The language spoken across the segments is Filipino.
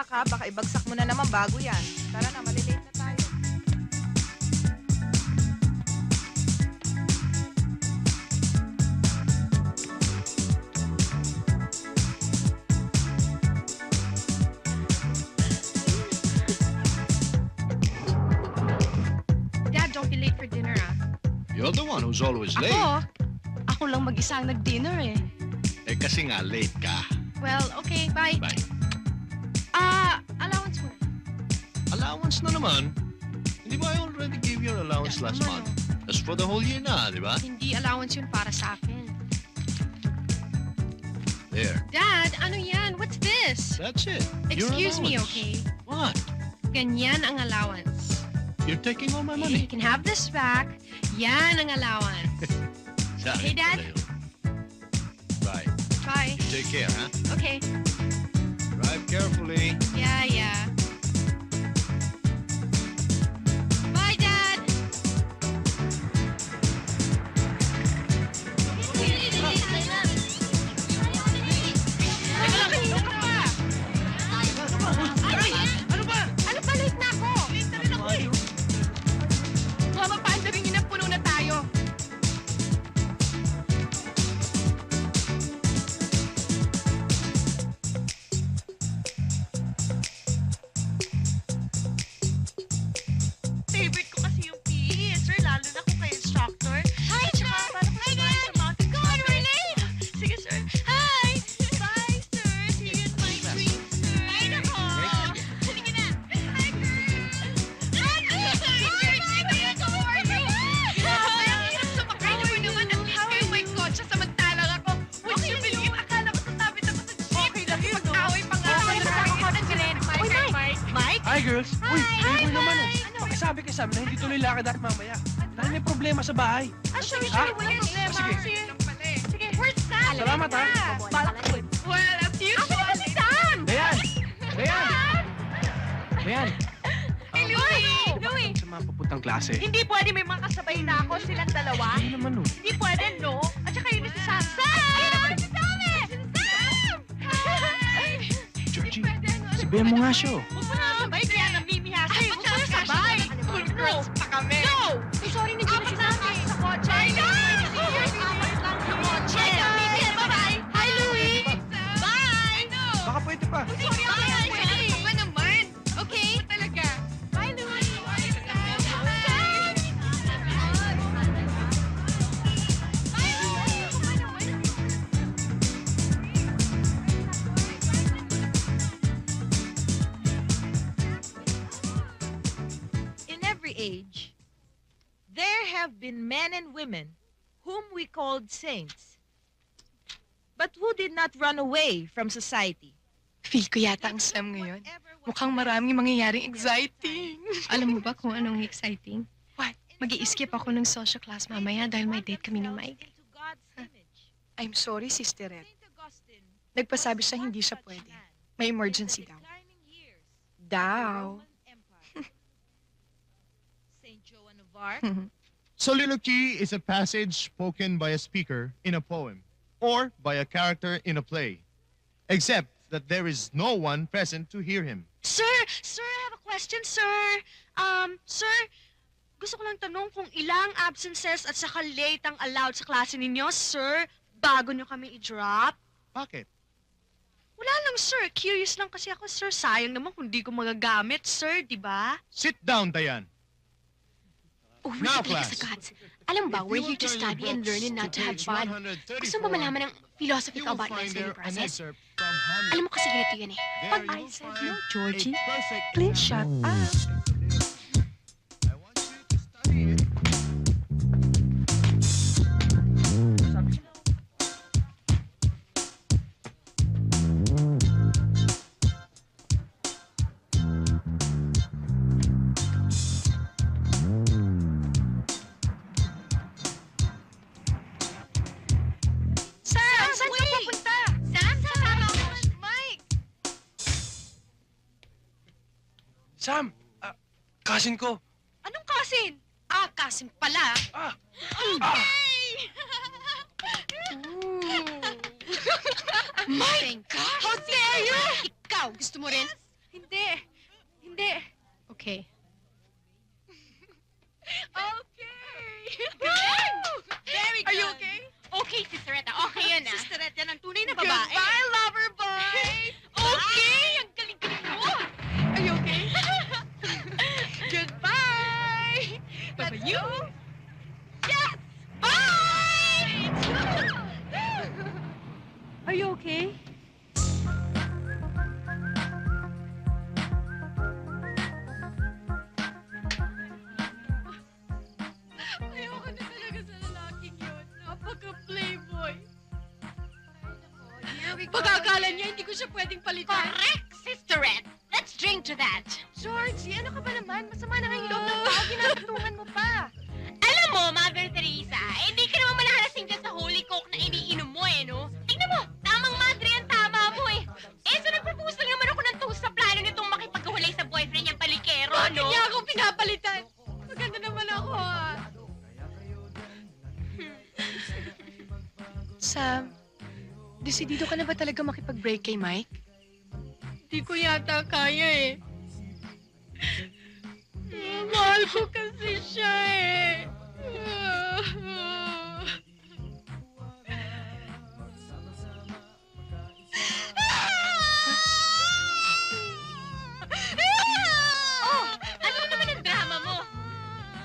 Bagsak ha, baka ibagsak mo na naman bago yan. Tara na, malilate na tayo. Dad, don't be late for dinner, ah. You're the one who's always late. Ako lang mag-isa ang nag-dinner, eh. Eh kasi nga late ka. Well, okay, bye. Bye. Allowance mo. Allowance na naman. Hindi ba I already gave your allowance Dad, last naman, month? That's for the whole year na, di ba? Hindi allowance yun para sa akin. There. Dad, ano yan? What's this? That's it. Your Excuse me, allowance. okay? What? Ganyan ang allowance. You're taking all my You money. can have this back. Yan ang allowance. Sorry, Hey, Dad. Kaleo. Bye. Bye. You take care, huh? Okay. Drive carefully. Yeah, yeah. Bye, Dad! Kanina ka pa! Ano ba? Ano ba? Late na ako! Late na rin ako eh! Mama, paandaring yun na puno na tayo. Favorite ko kasi yung PE, sir, lalo na kung kayo instructor. Hi, Tsaka, Dad! paano ko Hi, sumali Dad! sa mountain Go on, we're climbing? late! Sige, sir. Hi! Bye, sir. See you in my dreams, sir. Ay, nako! Halika na. Hi, girl! Grabe, ang hirap sumakay naman naman. At least kayo may kotse samantalang ako. Would you believe? Akala ko tatapit ako sa jeep. Okay lang yun, no? Mag-away pa nga. Okay lang ako ng rin. Mike! Mike? Hi, girls! Uy, Hi, Playboy naman Mike! eh. Pakisabi ka sa amin na hindi tuloy lakad at mamaya. Dahil may problema sa bahay. Sure, Ha? walang problema. Sige. Sige. Where's Sam? Salamat, ha? Balak ko. Well, as usual. si Sam! Dayan! Dayan! Dayan! Hey, Louie! Louie! Sa mga papuntang klase. Hindi pwede may mga kasabay na ako, silang dalawa. Ano naman, no? Hindi pwede, no? At saka yun na si Sam. Sam! Ayun naman si Sam eh! Sam! Hi! Georgie, sabihan mo nga siya. Huwag mo na sabay, kaya namimihasa eh. Huwag mo na sabay. Cool girls pa kami. No! Sorry, nandiyan na si Sam eh. Sa kotse. I know! Apat lang sa kotse. Bye-bye! Hi, Louie! Bye! Baka pwede pa. Sorry, Bye! ako Sorry ba naman? Okay? Talaga. Bye, Louie! In every age, there have been men and women whom we called saints, but who did not run away from society. Feel ko yata ang Sam ngayon. Mukhang maraming mangyayaring exciting. Alam mo ba kung anong exciting? What? Mag-i-skip ako ng social class mamaya dahil may date kami ni Mike. I'm sorry, Sister Red. Nagpasabi siya hindi siya pwede. May emergency daw. Daw. Saint Joan of Arc. Soliloquy is a passage spoken by a speaker in a poem or by a character in a play, except that there is no one present to hear him. Sir! Sir, I have a question, sir. Sir, gusto ko lang tanong kung ilang absences at saka late ang allowed sa klase ninyo, sir, bago nyo kami i-drop. Bakit? Wala lang, sir. Curious lang kasi ako, sir. Sayang naman kung di ko magagamit, sir, di ba? Sit down, Dayan. Oh, Now, really, class. Gods. Alam ba, we're here to study and learn and not to have fun. Gusto mo malaman ng philosophy ko about learning process? Alam mo kasi ganito yan eh. Pag I said no, Georgie, please shut up. I want you to study it. Sam! Saan ka pupunta? Sam, sama ako. Mike! Sam! Cousin ko. Anong kasin? Kasim pala. Ah! Mike! How dare you! Ikaw, gusto mo rin? Hindi. Hindi. Okay. Okay! Very Are you okay? Okay, Sisteretta. Okay yun, ah. Sisterette yan ang tunay na babae. Goodbye, lover boy! Okay! Ang galing-galing mo! Are you okay? Goodbye! Bye-bye, Let's you. go. Yes! Bye! Are you okay? Ayoko na talaga sa lalaking yun. Napaka-playboy. Pagkakala niya, hindi ko siya pwedeng palitan. Correct, Sisterette. Let's drink to that. Georgie, ano ka ba naman? Masama na kayong loob ng tao. Ginatungan mo pa. Alam mo, Mother Teresa, hindi ka naman malalasing dyan sa Holy Coke na iniinom mo eh, no? Tingnan mo, tamang madre ang tama mo eh. Eh, so nagpropose lang naman ako ng toast sa plano nitong makipaghiwalay sa boyfriend niyang palikero, Bakit no? niya ako pinapalitan? Maganda naman ako, ah. Sam, desidido ka na ba talaga makipag-break kay Mike? Di ko yata kaya eh. Mahal ko kasi siya eh. Oh, ano naman ang drama mo?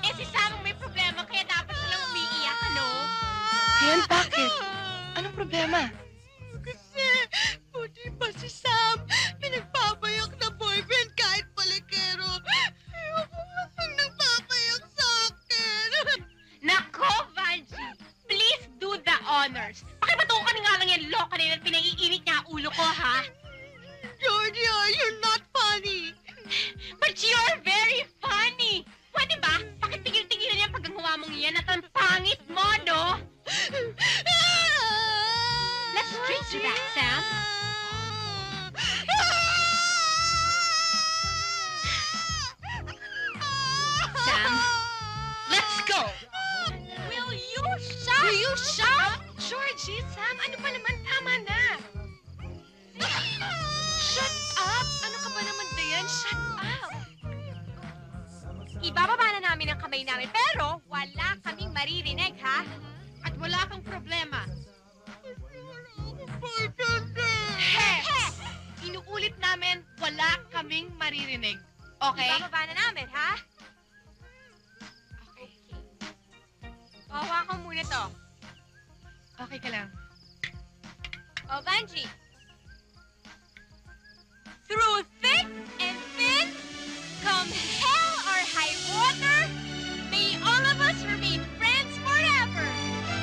Eh, si Sam ang may problema kaya dapat siya lang umiiyak, no? Ayan, bakit? Anong problema? Kasi, buti pa si Sam, pinagpapayak na boyfriend kahit palikero. Ayoko nga pag nagpapayak sa akin. Nako, Vanji! Please do the honors. Pakipatungan ka nga lang yan, loka na yun at pinaiinit niya ang ulo ko, ha? Georgia, you're not funny. But you're very funny! Pwede ba? Pakitigil-tigilan niya pag ang huwa mong yan at ang pangit mo, no? Let's drink to that, Sam. Sam, let's go! Will you shut? Will you shut? Georgie, Sam, ano ba naman? Tama na. Shut up! Ano ka ba naman, Dayan? Shut up! Ibababa na namin ang kamay namin, pero wala kaming maririnig, ha? At wala kang problema. He! Inuulit namin, wala kaming maririnig. Okay? Ibababa na namin, ha? Okay. Hawa ko muna to. Okay ka lang. O, Vanji. Through thick and thin, come hell or high water, may all of us remain friends forever.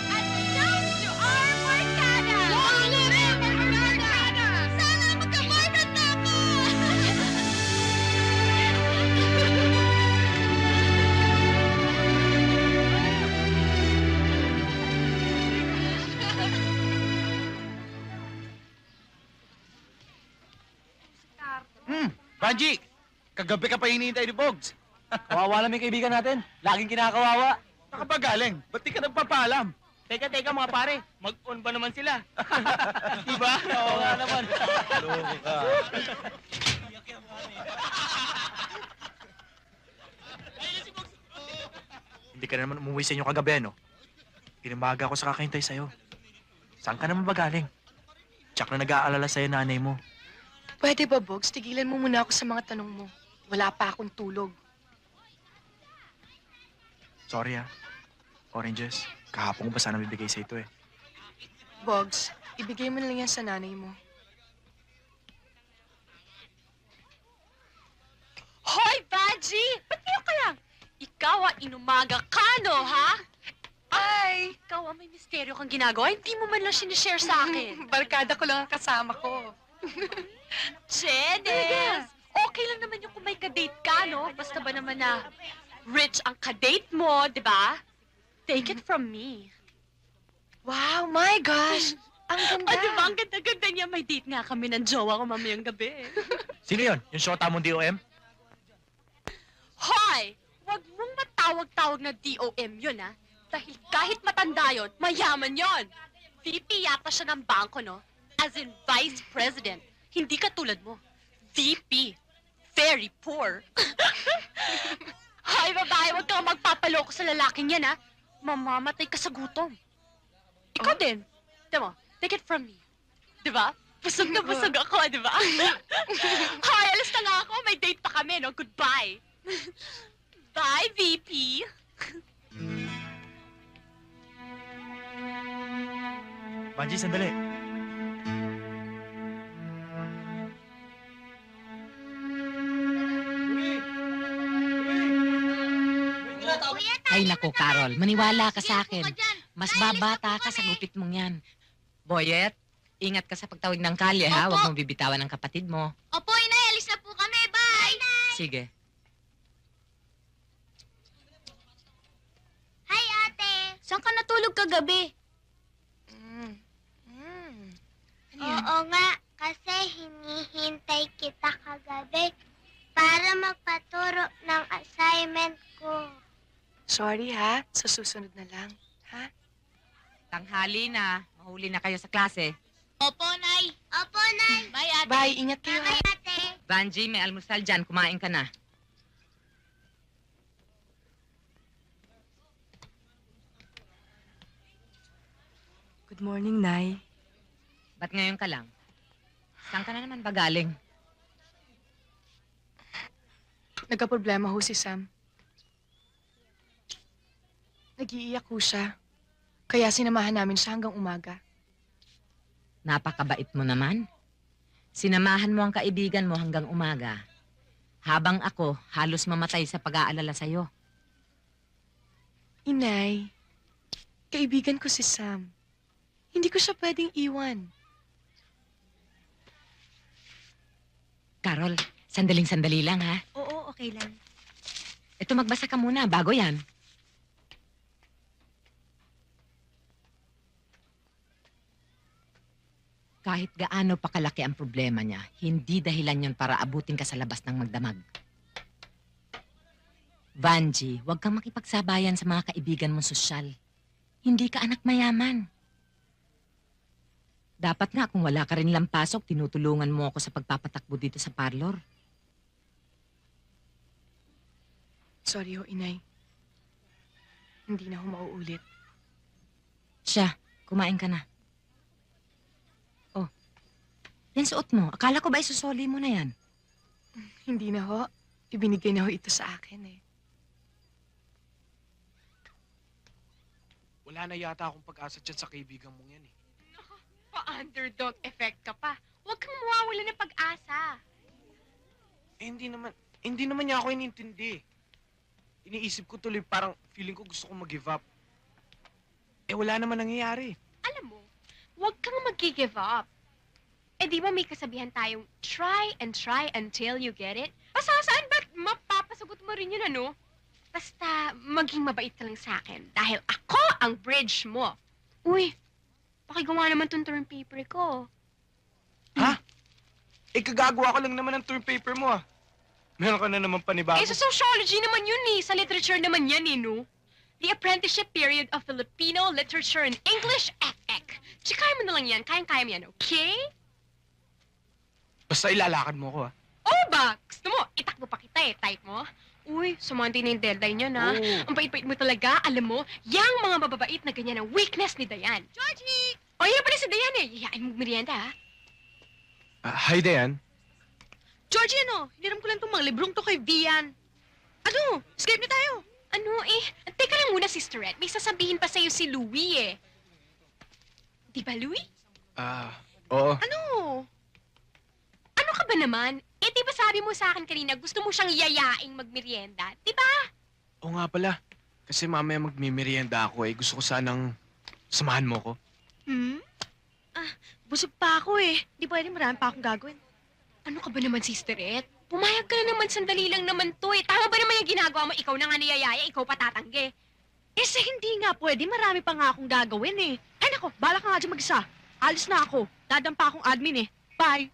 At toast to our Morgana! Long live our Morgana! Sana magka-boyfriend na ako! Banji! Kagabi ka pa hinihintay ni Bogs. Kawawa lang yung kaibigan natin. Laging kinakawawa. Nakapagaling. Ba't di ka nagpapaalam? Teka mga pare. Mag-on ba naman sila? Diba? Oo nga naman. Loko ka. Hindi ka naman umuwi sa inyo kagabi, no? Pinamaga ako sa kakahintay sa'yo. Saan ka naman ba galing? Tsak na nag-aalala sa'yo nanay mo. Pwede ba, Bogs? Tigilan mo muna ako sa mga tanong mo. Wala pa akong tulog. Sorry Oranges. Kahapon ko ba sana bibigay sa ito eh. Bogs, ibigay mo na lang yan sa nanay mo. Hoy, Baji! Ba't kayo ka lang? Ikaw inumaga ka, no, ha? Ay! Ikaw may misteryo kang ginagawa. Hindi mo man lang sinishare sa akin. Barkada ko lang ang kasama ko. Chedes! Okay lang naman yung kung may kadate ka, no? Basta ba naman na rich ang kadate mo, di ba? Take it from me. Wow, my gosh! Ang ganda! O, di ba? Ang ganda-ganda niya. May date nga kami ng jowa ko mamayang gabi. Sino yon? Yung shota mong DOM? Hoy! Huwag mong matawag-tawag na DOM yun, ha? Dahil kahit matanda yun, mayaman yun. VP yata siya ng bangko, no? As in Vice President. Hindi katulad mo. VP. very poor. Hay, babae, huwag kang magpapaloko sa lalaking yan, ha? Mamamatay ka sa gutom. Ikaw din. Diba? Take it from me. Diba? Busog na busog ako, diba? Hay, alas na nga ako. May date pa kami, no? Goodbye. Bye, VP. Banji, sandali. Ay nako, Carol, maniwala ka sa akin. Mas babata ka sa gupit mong yan. Boyet, ingat ka sa pagtawid ng kalye, ha? Huwag mong bibitawan ng kapatid mo. Opo, inay, alis na po kami. Bye! Sige. Hi, ate. Saan ka natulog kagabi? Oo nga, kasi hinihintay kita kagabi para magpaturo ng assignment ko. Sorry ha, sa susunod na lang. Ha? Tanghali na. Mahuli na kayo sa klase. Opo, Nay. Opo, Nay. Bye, ate. Bye, ingat kayo ha. Bye, ate. Banji, may almusal dyan. Kumain ka na. Good morning, Nay. Ba't ngayon ka lang? Saan ka na naman ba galing? Nagka-problema ho si Sam. Nag-iiyak ho siya. Kaya sinamahan namin siya hanggang umaga. Napakabait mo naman. Sinamahan mo ang kaibigan mo hanggang umaga. Habang ako, halos mamatay sa pag-aalala sa'yo. Inay, kaibigan ko si Sam. Hindi ko siya pwedeng iwan. Carol, sandaling-sandali lang, ha? Oo, okay lang. Ito, magbasa ka muna. Bago yan. Kahit gaano pa kalaki ang problema niya, hindi dahilan yon para abutin ka sa labas ng magdamag. Vanji, huwag kang makipagsabayan sa mga kaibigan mong sosyal. Hindi ka anak mayaman. Dapat nga kung wala ka rin lang pasok, tinutulungan mo ako sa pagpapatakbo dito sa parlor. Sorry ho, Inay. Hindi na ho mauulit. Siya, kumain ka na. Oh, yan suot mo. Akala ko ba isusoli mo na yan? Hindi na ho. Ibinigay na ho ito sa akin eh. Wala na yata akong pag-asa dyan sa kaibigan mong yan eh. Pa-underdog effect ka pa. Huwag kang mawawala ng pag-asa. Eh, hindi naman niya ako inintindi. Iniisip ko tuloy parang feeling ko gusto kong mag-give up. Eh, wala naman nangyayari. Alam mo, huwag kang mag-give up. Eh, di ba may kasabihan tayong try until you get it? Saan ba't mapapasagot mo rin yun, ano? Basta maging mabait ka lang sa akin dahil ako ang bridge mo. Uy, pakigawa naman tong term paper ko. Ha? Eh, kagagawa ko lang naman ng term paper mo ah. Meron ka na naman panibago. Eh, sa sociology naman yun eh. Sa literature naman yan eh, no? The Apprenticeship Period of Filipino Literature and English, ECEC. Tsikaya mo na lang yan. Kayang-kaya mo yan, okay? Basta ilalakad mo ko ah. Oo ba? Gusto mo, itakbo pa kita eh. Type mo. Uy, sumanti na yung deadline niya na. Oh. Ang bait-bait mo talaga. Alam mo, yang mga mababait na ganyan ang weakness ni Dayan. Georgie! O, yan pala si Dayan eh. Iyain mo merienda, ha? Hi, Dayan. Georgie, ano? Hiniram ko lang itong mga librong to kay Vian. Ano? Skype na tayo. Ano eh? Teka lang muna, Sisterette. May sasabihin pa sa'yo si Louie eh. Di ba, Louie? Oo. Ano? Ano ka ba naman? Eh, di ba sabi mo sa akin kanina, gusto mo siyang yayaing magmerienda? Di ba? Oo nga pala. Kasi mamaya magmimerienda ako eh. Gusto ko sanang samahan mo ko. Busog pa ako eh. Di ba marami pa akong gagawin? Ano ka ba naman, Sisterette? Pumayag ka na naman, sandali lang naman to eh. Tama ba naman yung ginagawa mo? Ikaw na nga niyayaya, ikaw pa tatanggi. Eh, sa hindi nga pwede, marami pa nga akong gagawin eh. Ay nako, bala ka nga dyan mag-isa. Alis na ako. Dadampa akong admin eh. Bye!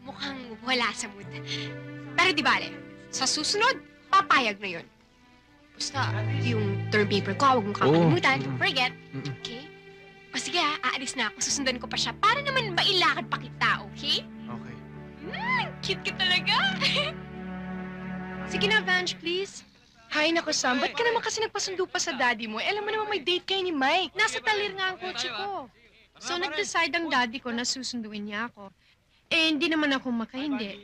Mukhang wala sa mood. Pero di bale, sa susunod, papayag na yun. Basta, yung term paper ko, huwag mong kakalimutan. Don't forget. Okay? O sige ha, aalis na ako. Susundan ko pa siya para naman mailakad pa kita, okay? Okay? Okay. Cute ka talaga. Sige na, Vange, please. Hay, nako, Sam. Ba't ka naman kasi nagpasundo pa sa daddy mo? Alam mo naman may date kayo ni Mike. Nasa talir nga ang kotse ko. So, nag-decide ang daddy ko na susunduin niya ako. Eh, hindi naman ako makahindi.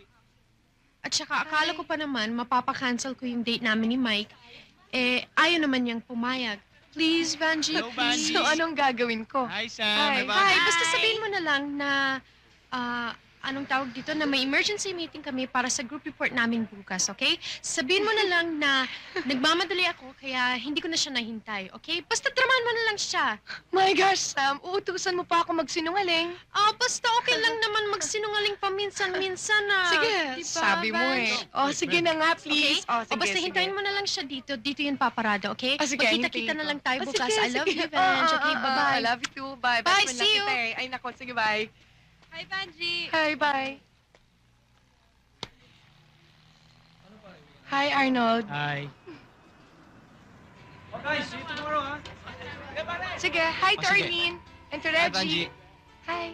At saka, akala ko pa naman, mapapakancel ko yung date namin ni Mike. Eh, ayaw naman niyang pumayag. Please, Vanjie, Hello, please. Vanjie. So, anong gagawin ko? Hi, Sam. Hi. Hi. Basta sabihin mo na lang na, anong tawag dito, na may emergency meeting kami para sa group report namin bukas, okay? Sabihin mo na lang na nagmamadali ako, kaya hindi ko na siya nahintay, okay? Basta dramahan mo na lang siya. My gosh, Sam, uutusan mo pa ako magsinungaling. Basta okay lang naman magsinungaling paminsan-minsan na. Sige, Diba, sabi mo Vange? eh. Oh, sige na nga, please. Okay? O, basta hintayin mo na lang siya dito. Dito yun paparada, okay? Sige, Magkita-kita hintayin na ko. lang tayo Oh, bukas. sige, I love sige. you, Vange. Okay, bye-bye. I love you too. Bye. Bye, Best friend see lang you. kita eh. Ay, nako. Sige, bye. Hi, Vanjie. Hi, bye. Hi, Arnold. Hi. Oh, guys, see you tomorrow, ha? Sige, hi to Oh, sige. Arlene. And to Hi, Reggie. Vanjie. Hi.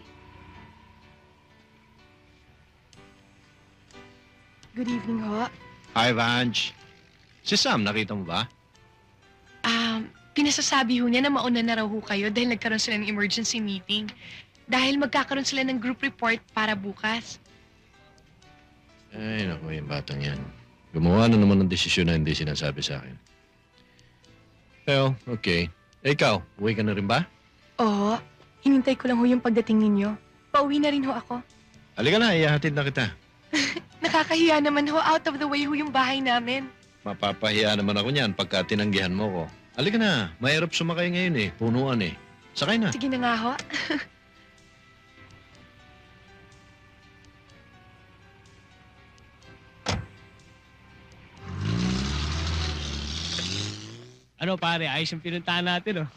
Good evening ho. Hi, Vange. Si Sam, nakita mo ba? Pinasasabi ho niya na mauna na raw ho kayo dahil nagkaroon sila ng emergency meeting. Dahil magkakaroon sila ng group report para bukas. Ay, naku, yung batang yan. Gumawa na naman ng desisyon na hindi sinasabi sa akin. Well, okay. Eh, ikaw, uwi ka na rin ba? Oo, hinintay ko lang ho yung pagdating ninyo. Pauwi na rin ho ako. Halika na, ihahatid na kita. Nakakahiya naman ho, out of the way ho yung bahay namin. Mapapahiya naman ako niyan pagka tinanggihan mo ko. Halika na, mahirap sumakay ngayon eh. Punuan eh. Sakay na. Sige na nga ho. Ano, pare? Ayos yung pinuntahan natin, oh.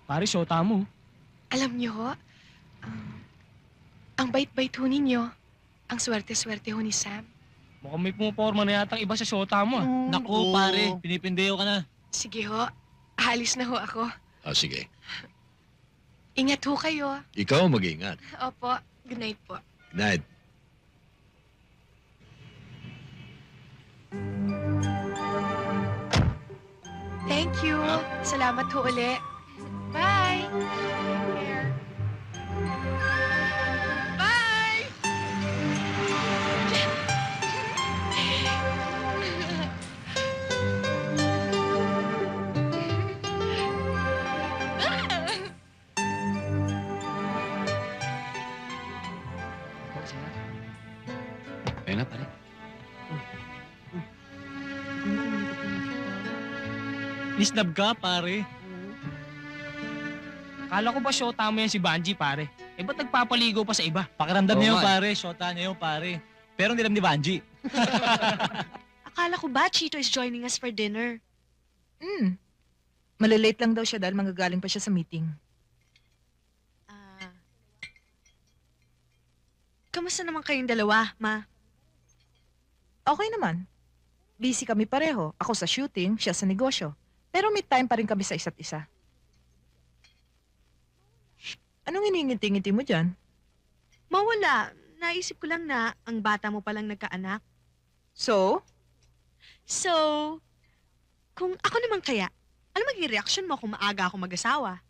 Pare, shota mo. Alam niyo ho, ang bait-bait ho ninyo. Ang swerte-swerte ho ni Sam. Mukhang may pumaporma na yatang iba sa shota mo, ah. Naku, pare, pinipindeo ka na. Sige ho, aalis na ho ako. Sige. Ingat ho kayo. Ikaw mag-ingat. Opo, good night po. Good night. Thank you. Salamat ho uli. Bye. Care. Bye. Ayun na, pare. Nisnab ka, pare. Kala ko ba shota mo yan si Banji, pare? Eh, ba't nagpapaligo pa sa iba? Pakiramdam niya Oo yung nga. pare, shota niya yung pare. Pero hindi alam ni Vanji. Akala ko ba Chito is joining us for dinner? Malilate lang daw siya dahil manggagaling pa siya sa meeting. Kamusta naman kayong dalawa, Ma? Okay naman. Busy kami pareho. Ako sa shooting, siya sa negosyo. Pero may time pa rin kami sa isa't isa. Anong iningiti-ngiti mo dyan? Mawala. Naisip ko lang na ang bata mo palang nagkaanak. So? So, kung ako naman kaya, ano magiging reaction mo kung maaga ako mag-asawa?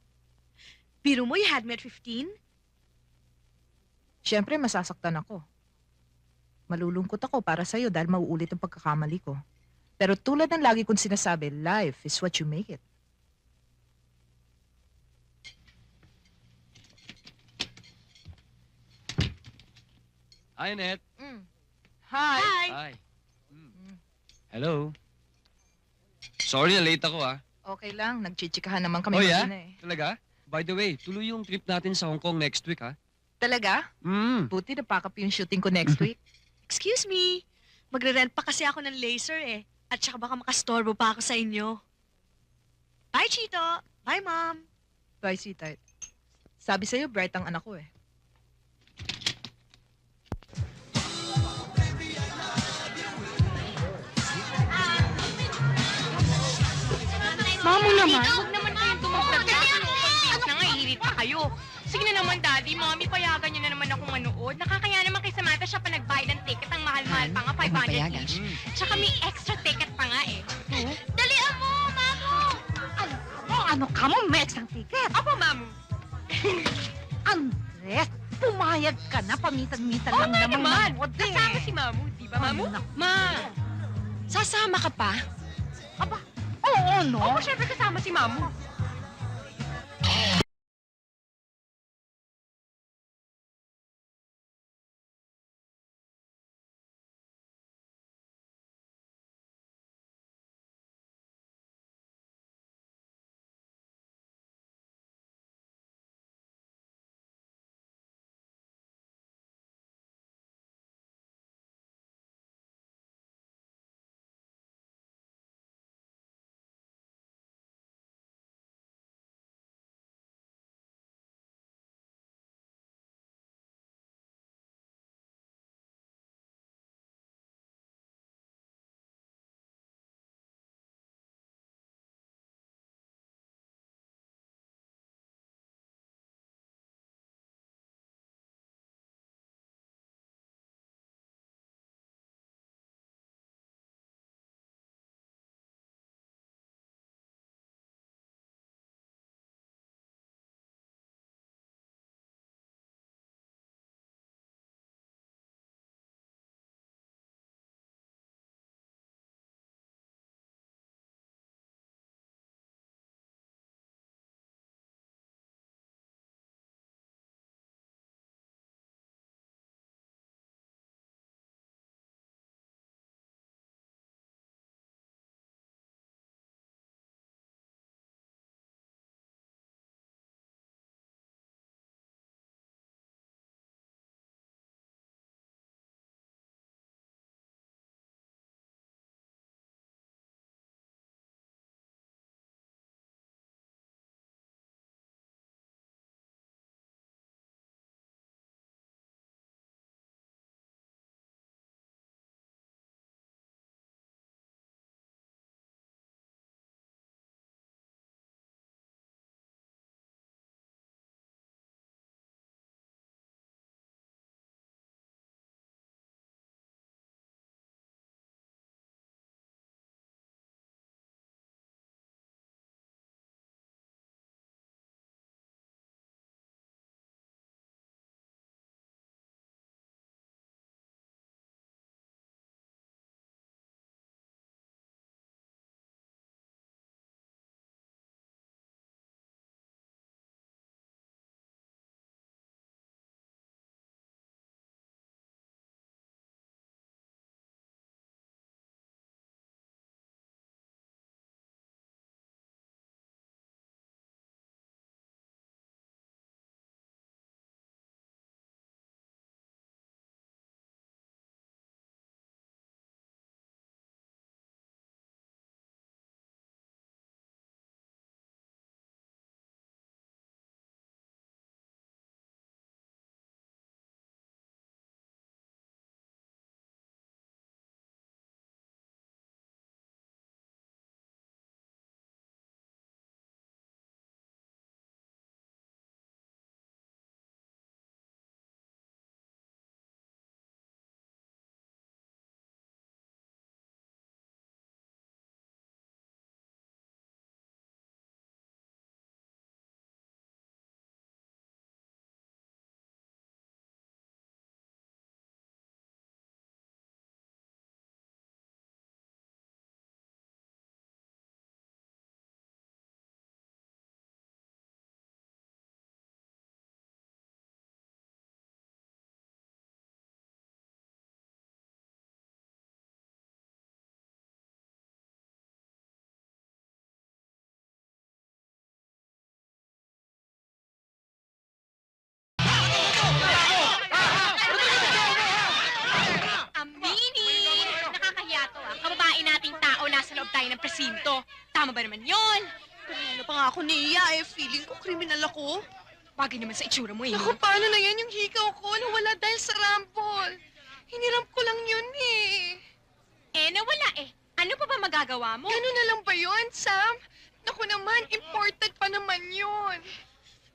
Biro mo, you had me at 15? Siyempre, masasaktan ako. Malulungkot ako para sa'yo dahil mauulit ang pagkakamali ko. Pero tulad ng lagi kong sinasabi, life is what you make it. Hi, Annette. Hi! Hi! Hi. Hello. Sorry na late ako, ah. Okay lang, nagchichikahan naman kami Oh, yeah? mag-ina eh. Talaga? By the way, tuloy yung trip natin sa Hong Kong next week, ha? Talaga? Buti na pack up yung shooting ko next week. Excuse me. Magre-rent pa kasi ako ng laser eh. At saka baka makastorbo pa ako sa inyo. Bye, Chito! Bye, Mom! Bye, sweetheart. Sabi sa'yo, bright ang anak ko eh. Mamo naman, huwag naman kayong tumagtagda. Convince na nga, hirit pa kayo. Sige na naman, Daddy. Mami, payagan niyo na naman ako manood. Nakakaya naman kay Samantha siya pa nagbayad ng ticket. Ang mahal-mahal pa nga, 500 each. Tsaka may extra ticket pa nga eh. Dalian mo, Mamo! Ano ka mo, may extra ticket? Opo, Mamo. Andres, pumayag ka na. Paminsan-minsan lang nga naman naman. manood eh. Kasama si Mamo, di ba, Mamo? Ma, sasama ka pa? Oo, no? Opo, syempre kasama si Mamo. ng presinto. Tama ba naman yon? Kanina pa nga ako niya eh. Feeling ko kriminal ako. Bagay naman sa itsura mo eh. Naku, paano na yan yung hikaw ko? Nawala dahil sa rampol. Hiniram ko lang yun eh. Eh, nawala eh. Ano pa ba magagawa mo? Ganun na lang ba yun, Sam? Naku naman, imported pa naman yun.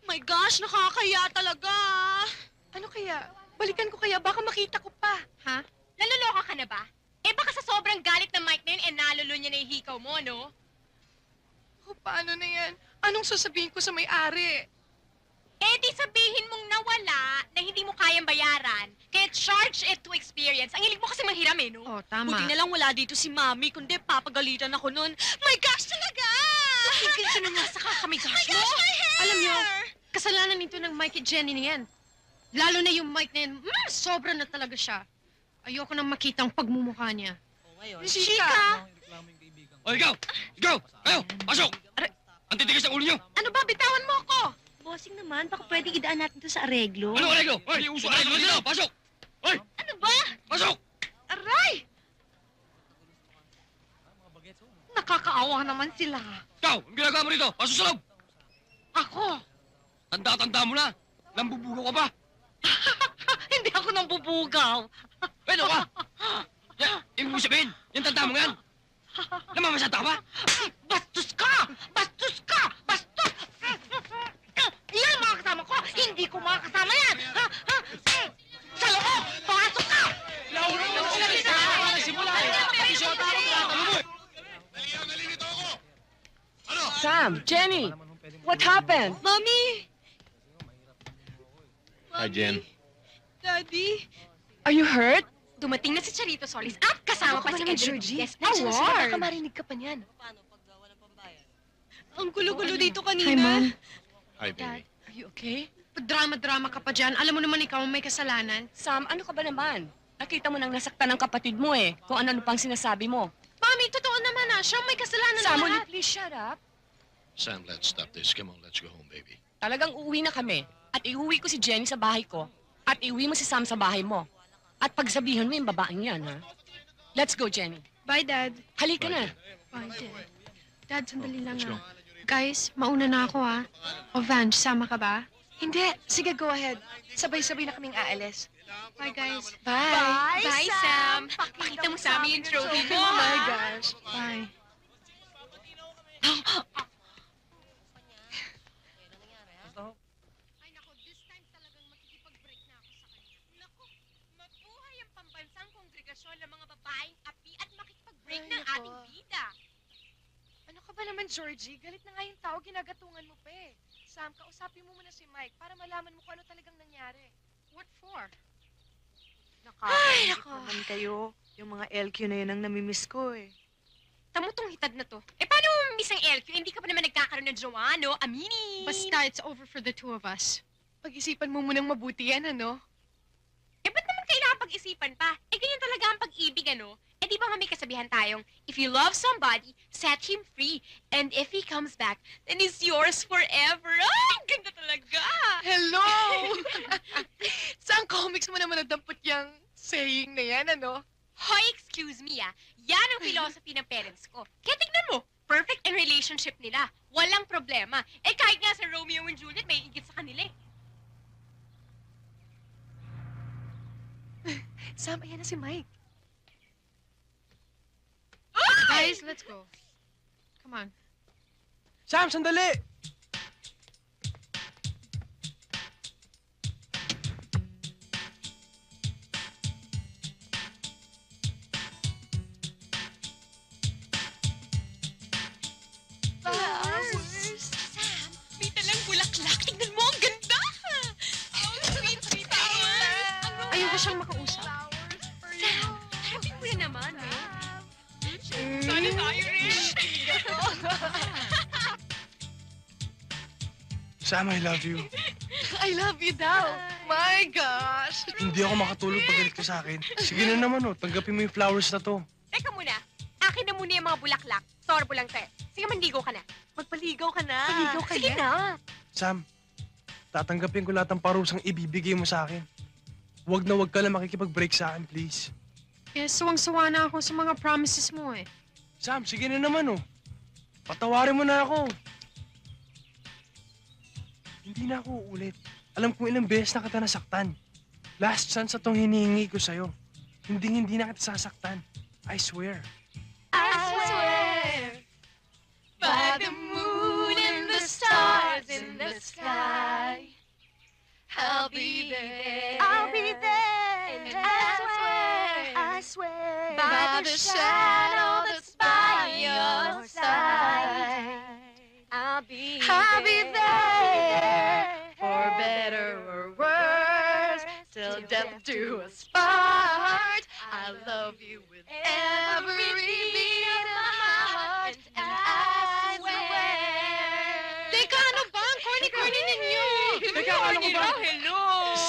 My gosh, nakakaya talaga. Ano kaya? Balikan ko kaya, baka makita ko pa. Ha? Naluloka ka na ba? Eh baka sa sobrang galit ng Mike na yun, eh nalulo niya na yung hikaw mo, no? O, paano na yan? Anong sasabihin ko sa may-ari? Eh di sabihin mong nawala na hindi mo kayang bayaran, kaya charge it to experience. Ang hilig mo kasi manghiram eh, no? Oh, tama. Buti na lang wala dito si Mami, kundi papagalitan ako nun. My gosh, talaga! Tigil ka na nga sa kakamigas My mo. gosh, my hair! Alam niyo, kasalanan nito ng Mike at Jenny na yan. Lalo na yung Mike na yan, sobra na talaga siya. Ayoko nang makita ang pagmumukha niya. Chika! O, ikaw! Ikaw! Kayo! Pasok! Ang titigas ng ulo niyo! Ano ba, bitawan mo ako? Bossing naman, baka pwedeng idaan natin to sa areglo. Ano areglo? Hoy, uso areglo dito! Pasok! Hoy! Ano ba? Pasok! Aray! Nakakaawa naman sila. Ikaw! Ang ginagawa mo rito? Pasok sa loob! Ako? Tanda-tanda mo na! Nambubugaw ka ba? Hindi ako nang bubugaw. Ano ka? Ibig mo sabihin, yung tanda mo yan! Namamasata ka ba? Bastos ka! Bastos ka! Bastos! Yan mga kasama ko! Hindi ko mga kasama yan! Ha? Ha? Sa loob! Pasok ka! Sam, Jenny, what happened? Mami! Hi, Jen. Daddy? Are you hurt? Dumating na si Charito Solis at kasama pa si Edwin Rodriguez. Nandiyan na sila, baka marinig ka pa niyan. Ang gulo-gulo dito Hi, kanina. Mom. Hi, baby. Are you okay? Drama-drama ka pa dyan. Alam mo naman ikaw ang may kasalanan. Sam, ano ka ba naman? Nakita mo nang nasaktan ng kapatid mo eh. Kung ano pang sinasabi mo. Mami, totoo naman siya ang may kasalanan Sam, na will you lahat. please shut up? Sam, let's stop this. Come on, let's go home, baby. Talagang uuwi na kami. At iuwi ko si Jenny sa bahay ko. At iuwi mo si Sam sa bahay mo. At pagsabihan mo yung babaeng yan, ha? Let's go, Jenny. Bye, Dad. Halika Bye, na. Jen. Bye, Dad. Dad, sandali lang Let's go. Guys, mauna na ako O Vange, sama ka ba? Hindi. Sige, go ahead. Sabay-sabay na kaming aalis. Bye, guys. Bye, Sam! Pakita mo sa amin yung trophy mo, ha? Bye, guys. Bye. Ay, nako, this time talagang makikipag-break na ako sa kanya. Nako, mabuhay ang pambansang kongregasyon ng mga babaeng api at makikipag-break ng ating bida. Ano ka ba naman, Georgie? Galit na nga yung tao, ginagatungan mo pa eh. Sam, kausapin mo muna si Mike para malaman mo kung ano talagang nangyari. What for? Ay, nako. Naman kayo. Yung mga LQ na yun ang namimiss ko eh. Tamo tong hitad na to. Eh, paano mo mamiss ang LQ? Hindi ka pa naman nagkakaroon ng jowa, no? Aminin! Basta, it's over for the two of us. Pag-isipan mo munang mabuti yan, ano? Eh, ba't naman kailangan pag-isipan pa? Eh, ganyan talaga ang pag-ibig, ano? Eh, di ba nga may kasabihan tayong, if you love somebody, set him free. And if he comes back, then he's yours forever. Ay, ganda talaga! Hello! Saan comics mo naman nadampot yung saying na yan, ano? Hoy, excuse me, ah. Yan ang philosophy ng parents ko. Kaya tignan mo, perfect in relationship nila. Walang problema. Eh, kahit nga sa Romeo and Juliet, may igit sa kanila eh. Sam, ayan na si Mike. Guys, let's go. Come on. Sam, sandali! Sam, may talang bulaklak. Tignan mo, ang ganda! Oh, sweet, sweet. Ayoko siyang makausap. Sam, harapin mo na naman, eh. Sana tayo rin. Sam, I love you. I love you daw. My gosh. Hindi ako makatulog pag galit ka sa akin. Sige na naman, tanggapin mo yung flowers na to. Teka muna, akin na muna yung mga bulaklak. Sorbo lang, te. Sige, mandigo ka na. Magpaligaw ka na. Mandigo ka Sige na. Sam, tatanggapin ko lahat ng parusang ibibigay mo sa akin. Huwag na huwag ka lang makikipag-break sa akin, please. Eh, suwang-suwa na ako sa mga promises mo eh. Sam, sige na naman, Patawarin mo na ako. Hindi na ako uulit. Alam kong ilang beses na kita nasaktan. Last chance na tong hinihingi ko sa'yo. Hindi na kita sasaktan. I swear. I swear by the moon be there. I'll be there. And I swear, by the shadow that's by your side, I'll be there. For better or worse, till death do us part. I love you with every beat of my heart, and I swear. Teka, ano ba? Ang corny-corny ninyo. Teka, akala ko ba? Hello!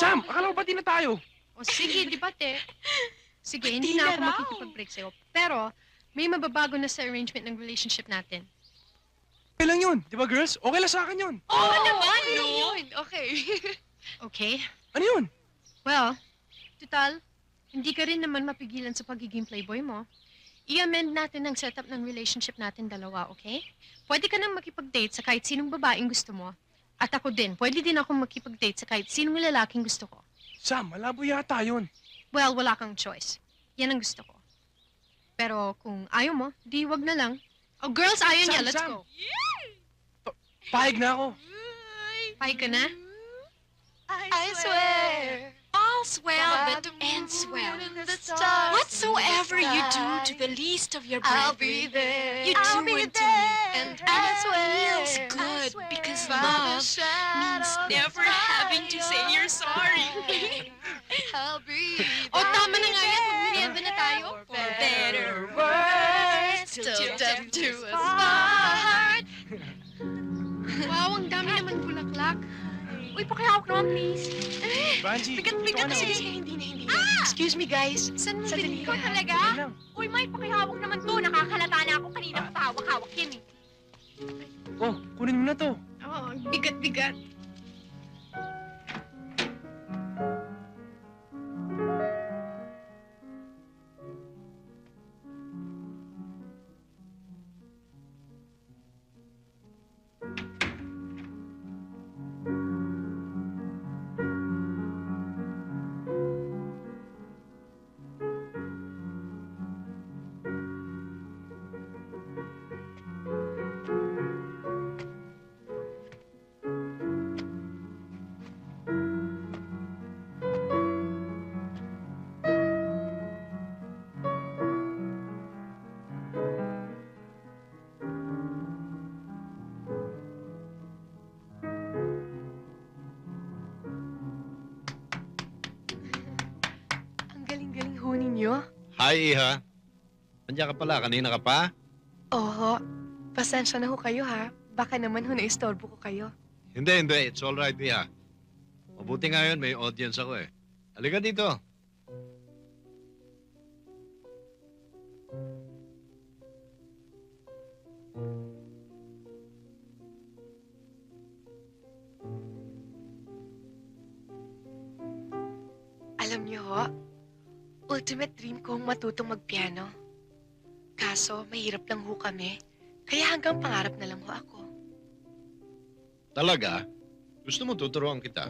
Sam, akala ko ba di na tayo? O sige, di ba, te? Sige, hindi na ako makikipag-break sa'yo. Pero, may mababago na sa arrangement ng relationship natin. Okay lang yun. Di ba, girls? Okay lang sa akin yun. Oo naman, yun. Okay. Okay. Ano yun? Well, total, hindi ka rin naman mapigilan sa pagiging playboy mo. I-amend natin ang setup ng relationship natin dalawa, okay? Pwede ka nang makipag-date sa kahit sinong babaeng gusto mo. At ako din, pwede din akong makipag-date sa kahit sinong lalaking gusto ko. Sam, malabo yata yun. Well, wala kang choice. Yan ang gusto ko. Pero kung ayaw mo, di wag na lang. Oh, girls, ayaw niya. Let's Sam. go. Pahig na ako. Pahig ka na? I swear. All's well that ends well. Whatsoever you do to the least of your brethren, you do it to me. And And it feels good because love means never having to say you're sorry. O, tama na nga yan. Magmerienda na tayo. For better or worse, till death do us part. Wow, ang dami naman bulaklak. Uy, pakihawak naman, please. Banji, Bigat-bigat ito na. ano? Sige, hindi na. Excuse me, guys. Saan mo binili Ikaw yan? talaga? Yan lang. Uy, Mike, pakihawak naman to. Nakakalata na ako. Kanina ko pa hawak-hawak yan eh. Oh, kunin mo na to. Oo, bigat-bigat. Ang galing-galing ho ninyo. Hi, Iha. Nandiyan ka pala. Kanina ka pa? Oo. Pasensya na ho kayo, ha? Baka naman ho na-istorbo ko kayo. Hindi. It's all right, Iha. Mabuti nga yun, may audience ako eh. Halika dito. Alam niyo ho, ultimate dream kong matutong magpiano. Kaso, mahirap lang ho kami. Kaya hanggang pangarap na lang ho ako. Talaga? Gusto mo tuturuan kita?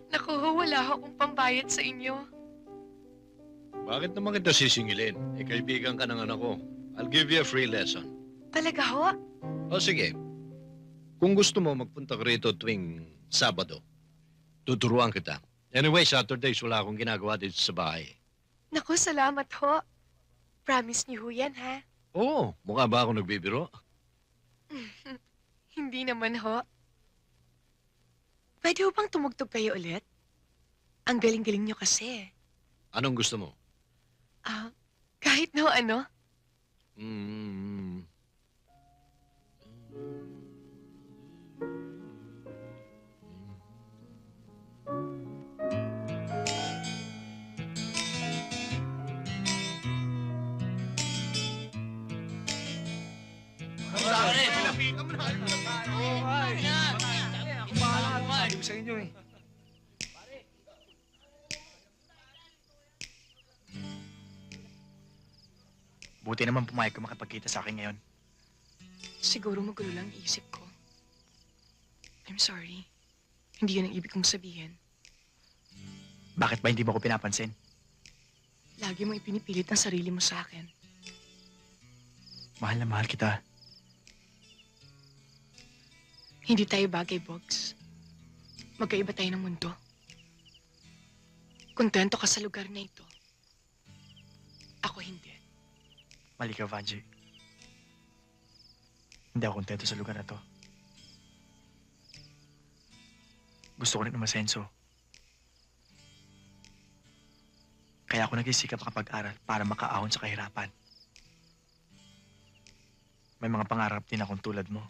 Naku ho, wala ho akong pambayad sa inyo. Bakit naman kita sisingilin? Eh, kaibigan ka ng anak ko. I'll give you a free lesson. Talaga ho? O sige, kung gusto mo magpunta ka rito tuwing Sabado, tuturuan kita. Anyway, Saturdays wala akong ginagawa dito sa bahay. Naku, salamat ho. Promise niyo ho yan, ha? Oo, mukha ba ako nagbibiro? Hindi naman ho. Pwede ho bang tumugtog kayo ulit? Ang galing-galing niyo kasi. Anong gusto mo? Kahit no ano. Mm. Sabi ko sa inyo eh. Buti naman pumayag ka makipagkita sa akin ngayon. Siguro magulo lang isip ko. I'm sorry. Hindi yun ang ibig kong sabihin. Bakit ba hindi mo ko pinapansin? Lagi mo ipinipilit ang sarili mo sa akin. Mahal na mahal kita. Hindi tayo bagay, Bogs. Magkaiba tayo ng mundo. Kontento ka sa lugar na ito. Ako hindi. Mali ka, Vanji. Hindi ako kontento sa lugar na to. Gusto ko rin umasenso. Kaya ako nagsisikap makapag-aral para makaahon sa kahirapan. May mga pangarap din akong tulad mo.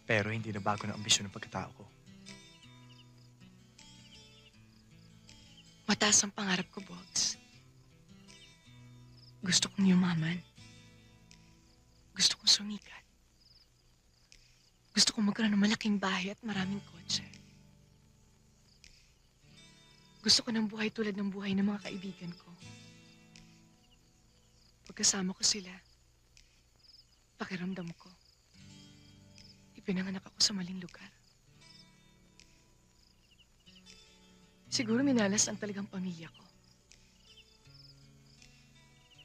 Pero hindi na bago ng ambisyon ng pagkatao ko. Mataas ang pangarap ko, Bogs. Gusto kong yumaman. Gusto kong sumikat. Gusto kong magkaroon ng malaking bahay at maraming kotse. Gusto ko ng buhay tulad ng buhay ng mga kaibigan ko. Pagkasama ko sila, pakiramdam ko, ipinanganak ako sa maling lugar. Siguro minalas lang talagang pamilya ko.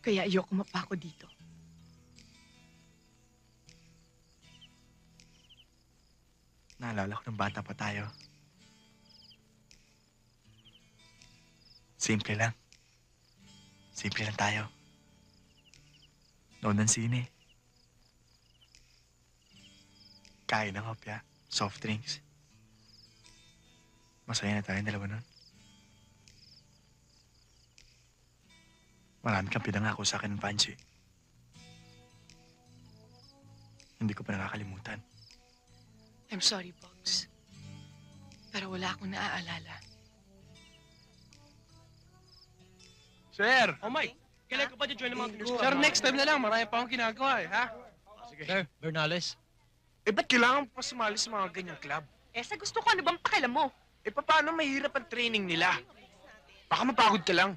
Kaya ayoko mapako dito. Naalala ko ng bata pa tayo. Simple lang. Simple lang tayo. Noon ng sine. Kain ng hopya, soft drinks. Masaya na tayong dalawa nun. Marami kang pinangako sa akin ng Panchi. Hindi ko pa nakakalimutan. I'm sorry, Bogs. Pero wala akong naaalala. Sir! Oh, Mike. Kailan ka pa join ng mga Club? Sir, next time na lang. Marami pa akong ginagawa ha? Sige. Sir, Bernales. Ba't kailangan pa sumali sa mga ganyang club? Sa gusto ko, ano bang pakialam mo? Paano mahirap ang training nila? Baka mapagod ka lang.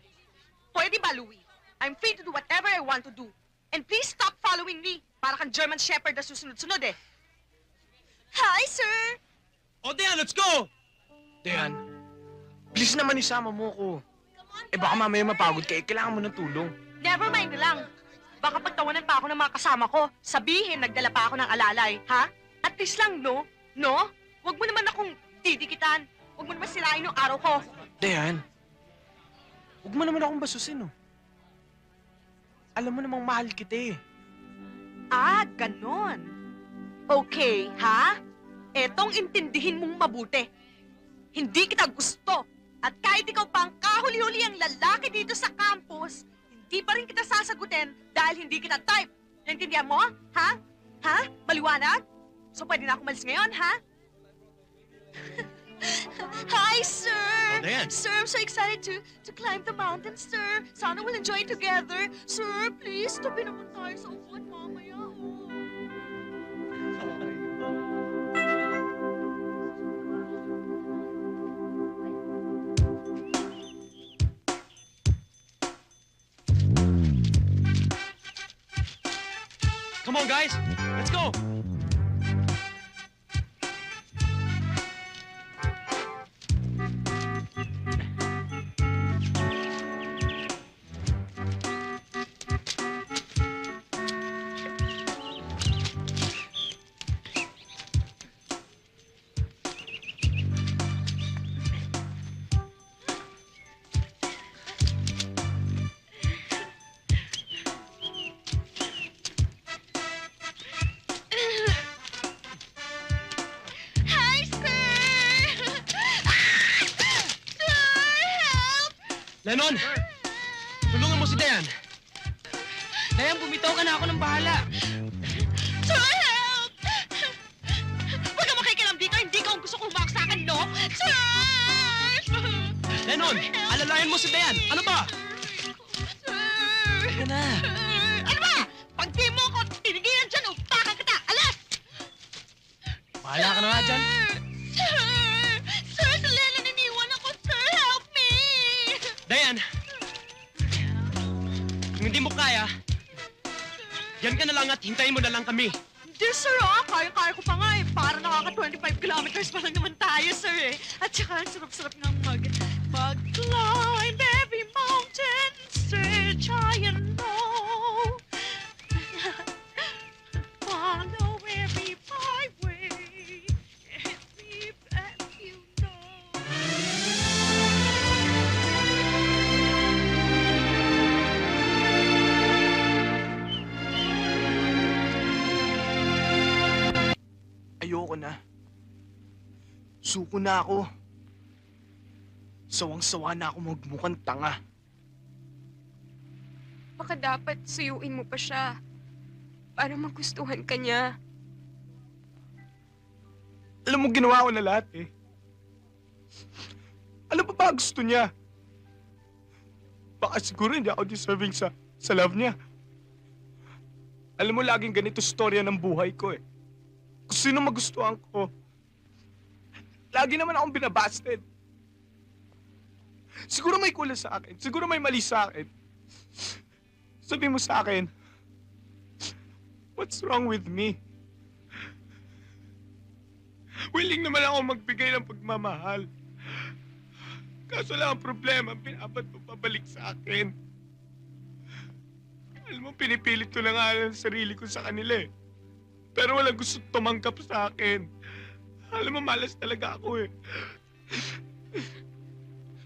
Pwede ba, Louie? I'm free to do whatever I want to do. And please stop following me. Para kang German Shepherd na susunod-sunod eh. Hi, sir! O, Dayan, let's go! Dayan, please naman isama mo ko. Baka mamaya mapagod ka, kailangan mo ng tulong. Never mind na lang. Baka pagtawanan pa ako ng mga kasama ko. Sabihin, nagdala pa ako ng alalay, ha? At least lang, no? No? Huwag mo naman akong didikitan. Huwag mo naman sirain yung araw ko. Dayan, huwag mo naman akong basusin, no? Alam mo namang mahal kita eh. Ah, ganon. Okay, ha? Etong intindihin mong mabuti. Hindi kita gusto. At kahit ikaw pa ang kahuli-huli ang lalaki dito sa campus, hindi pa rin kita sasagutin dahil hindi kita type. Naintindihan mo? Ha? Ha? Maliwanag? So pwede na ako malis ngayon, ha? Hi, sir! Dayan. Sir, I'm so excited to climb the mountain, sir. Sana we'll enjoy it together. Sir, please, tabi naman tayo sa upuan mamaya. Oh. Come on, guys. Let's go! Hi, sir! Sir, help! Lennon! Tulungan mo si Dayan. Dayan, bumitaw ka na, ako ng bahala. Sir, help! Huwag ka makikilam dito. Hindi ka ang gusto kong humawak sa akin, no? Sir! Lennon, alalayan mo si Dayan. Ano ba? Sir! Yan na. Ano ba? Pag di mo ako tinigilan dyan, upakan kita! Alas! Bahala ka na nga dyan. Sir! Sir, si Lennon iniwan ako, sir! Help me! Dayan, kung hindi mo kaya, yan ka na lang at hintayin mo na lang kami. Hindi, sir, kaya-kaya ko pa nga eh. Para nakaka-25 kilometers pa lang naman tayo, sir eh. At saka, ang sarap-sarap ng mag-climb every mountain, search high and low. Follow every 5 Ayoko na. Suko na ako. Sawang-sawa na ako magmukhang tanga. Baka dapat suyuin mo pa siya para magustuhan ka niya. Alam mo, ginawa ko na lahat eh. Ano pa ba gusto niya? Baka siguro hindi ako deserving sa love niya. Alam mo, laging ganito storya ng buhay ko eh. Kung sino magustuhan ko, lagi naman akong binabasted. Siguro may kulang sa akin. Siguro may mali sa akin. Sabi mo sa akin, what's wrong with me? Willing naman ako magbigay ng pagmamahal. Kaso lang ang problema, pinapat mo pabalik sa akin. Alam mo, pinipilit ko na nga ang sarili ko sa kanila eh. Pero walang gusto tumanggap sa akin. Alam mo, malas talaga ako eh.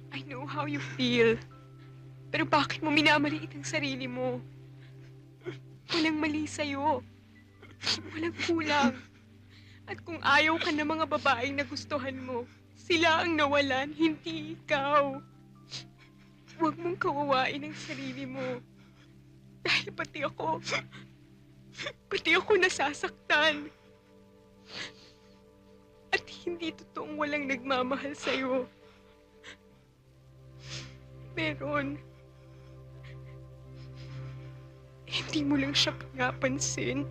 I know how you feel. Pero bakit mo minamaliit ang sarili mo? Walang mali sa'yo. Walang kulang. At kung ayaw ka ng mga babaeng nagustuhan mo, sila ang nawalan, hindi ikaw. Huwag mong kawawain ang sarili mo. Dahil pati ako nasasaktan. At hindi totoong walang nagmamahal sa'yo. Meron. Hindi mo lang siya pinapansin.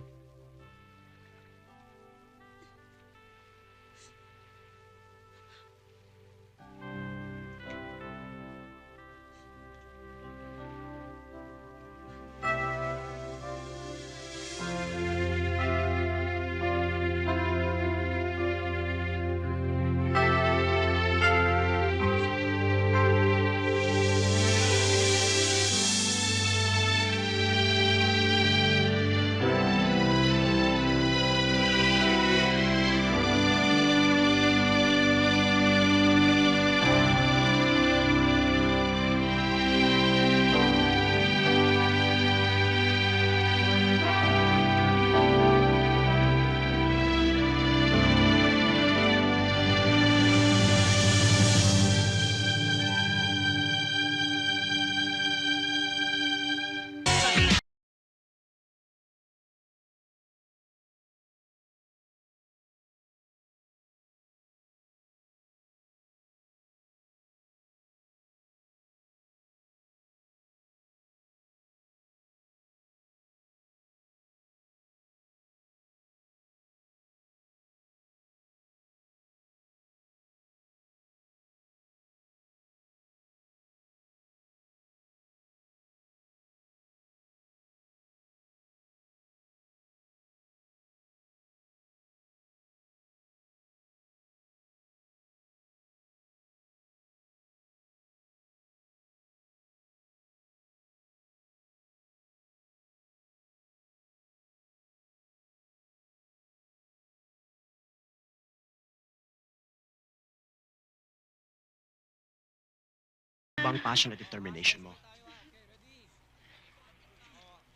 Bang passion at determination mo?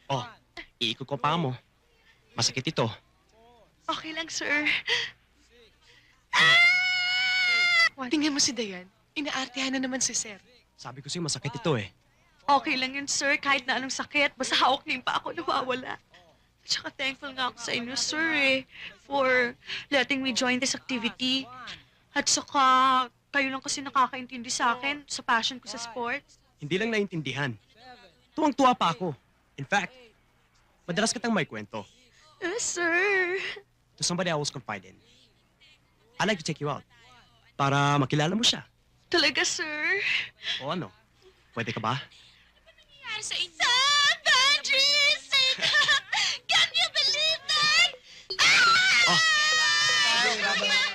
Oh, iikot ko pa mo. Masakit ito. Okay lang, sir. Tingnan mo si Dayan. Inaartehan na naman si Sir. Sabi ko sa'yo, masakit ito eh. Okay lang yun, sir. Kahit na anong sakit. Basta hawak niyo pa ako, nawawala. Tsaka thankful nga ako sa inyo, sir, for letting me join this activity. At saka, kayo lang kasi nakakaintindi sa akin sa passion ko sa sports. Hindi lang naintindihan. Tuwang-tuwa pa ako. In fact, madalas kitang may kwento. Sir. To somebody I always confide in. I'd like to take you out. Para makilala mo siya. Talaga, sir? O ano? Pwede ka ba? Sa San Patrick! Can you believe that? Oh. Yeah.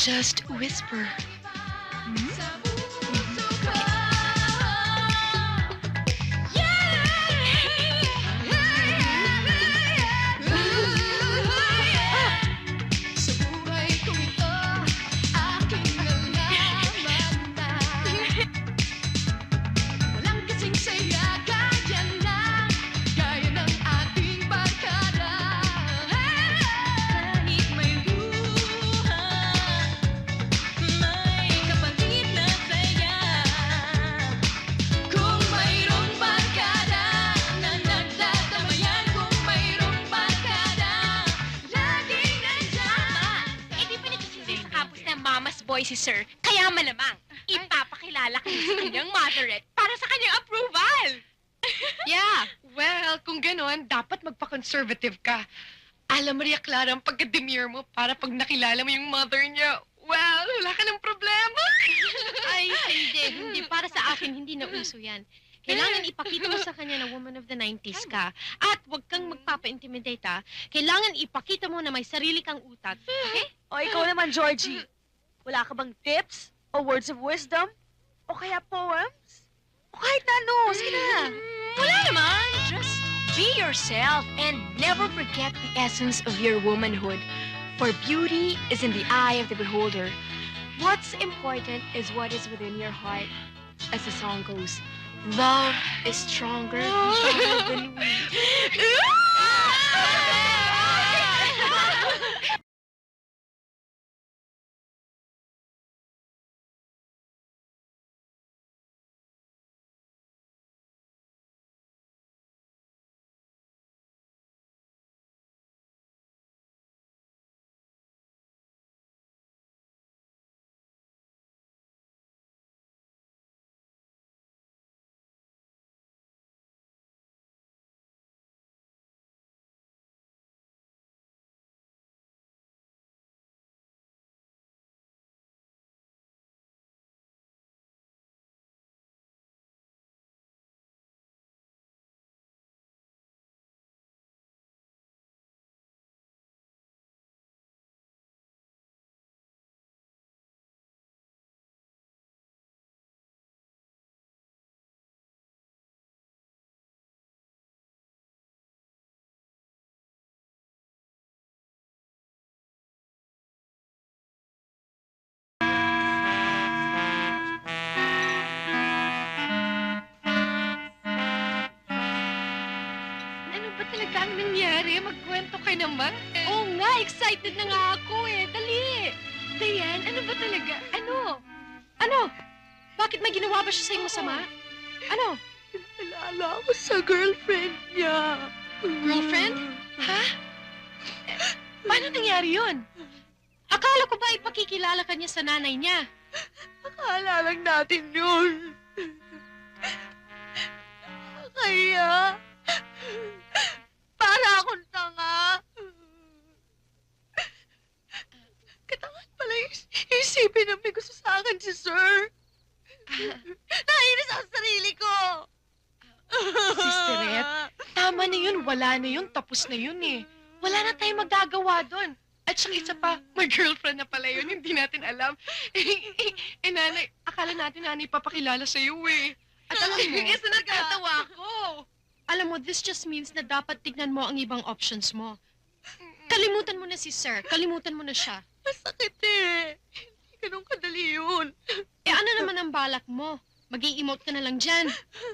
just whisper. Sa buhay ko ito, aking nalaman na walang kasing saya gaya ng ating barkada. Kahit may luha, may kapalit na saya. Kung mayroong barkada na nagdadamayan, kung mayroong barkada, laging nandiyan. Eh di pinagsisilbi sa campus na mama's boy si Sir. Kaya malamang, ipapakilala kayo sa kanyang motherette para sa kanyang approval. Yeah, well, kung ganon, dapat magpa-conservative ka. Alam, Maria Clara, ang pagka-demure mo para pag nakilala mo yung mother niya, well, wala ka ng problema. Ay, hindi. Para sa akin, hindi na uso yan. Kailangan ipakita mo sa kanya na woman of the 90s ka. At huwag kang magpapa-intimidate, ha? Kailangan ipakita mo na may sarili kang utak. Okay? O ikaw naman, Georgie. Wala ka bang tips? O words of wisdom? O kaya poems? O kahit na ano, sige na. Wala naman. Just be yourself and never forget the essence of your womanhood. For beauty is in the eye of the beholder. What's important is what is within your heart. As the song goes, love is stronger than we. Ano ba talaga ang nangyari? Magkwento ka naman. Oo nga, excited na nga ako eh. Dali! Dayan, ano ba talaga? Ano? Bakit may ginawa ba siya sa'yo masama? Ano? Nalala ako sa girlfriend niya. Girlfriend? Ha? Paano nangyari yun? Akala ko ba ipakikilala ka niya sa nanay niya? Akala lang natin yun. Kaya, para akong tanga. Katangan pala isipin na may gusto sa akin si Sir. Nainis ako sa sarili ko. Sisterette, tama na yun, wala na yun, tapos na yun eh. Wala na tayong magagawa doon. At saka isa pa, may girlfriend na pala yun, hindi natin alam. Nanay, akala natin nanay papakilala sa'yo eh. At alam mo, Isa nagkatawa ko. alam mo, this just means na dapat tignan mo ang ibang options mo. Kalimutan mo na si Sir. Kalimutan mo na siya. Masakit eh. Hindi ganun kadali yun. Eh ano naman ang balak mo? Mag-i-emote ka na lang dyan.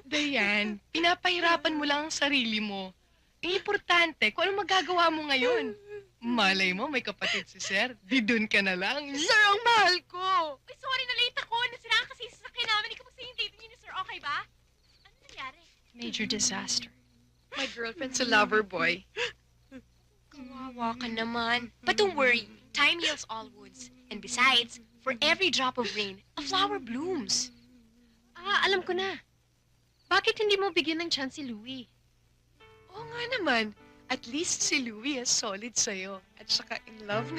Dayan, pinapahirapan mo lang ang sarili mo. Ang importante, kung ano magagawa mo ngayon. Malay mo, may kapatid si Sir. Di dun ka na lang. Sir, ang mahal ko. Uy, sorry na late ako. Nasiraan kasi sa sasakyan namin. Ikaw kasi yung dating niyo ni Sir. Okay ba? Ano nangyari? Major disaster. My girlfriend's a lover boy. Kawawa ka naman. But don't worry. Time heals all wounds. And besides, for every drop of rain, a flower blooms. Alam ko na. Bakit hindi mo bigyan ng chance si Louie? Oo nga naman. At least si Louie is solid sa'yo. At saka in love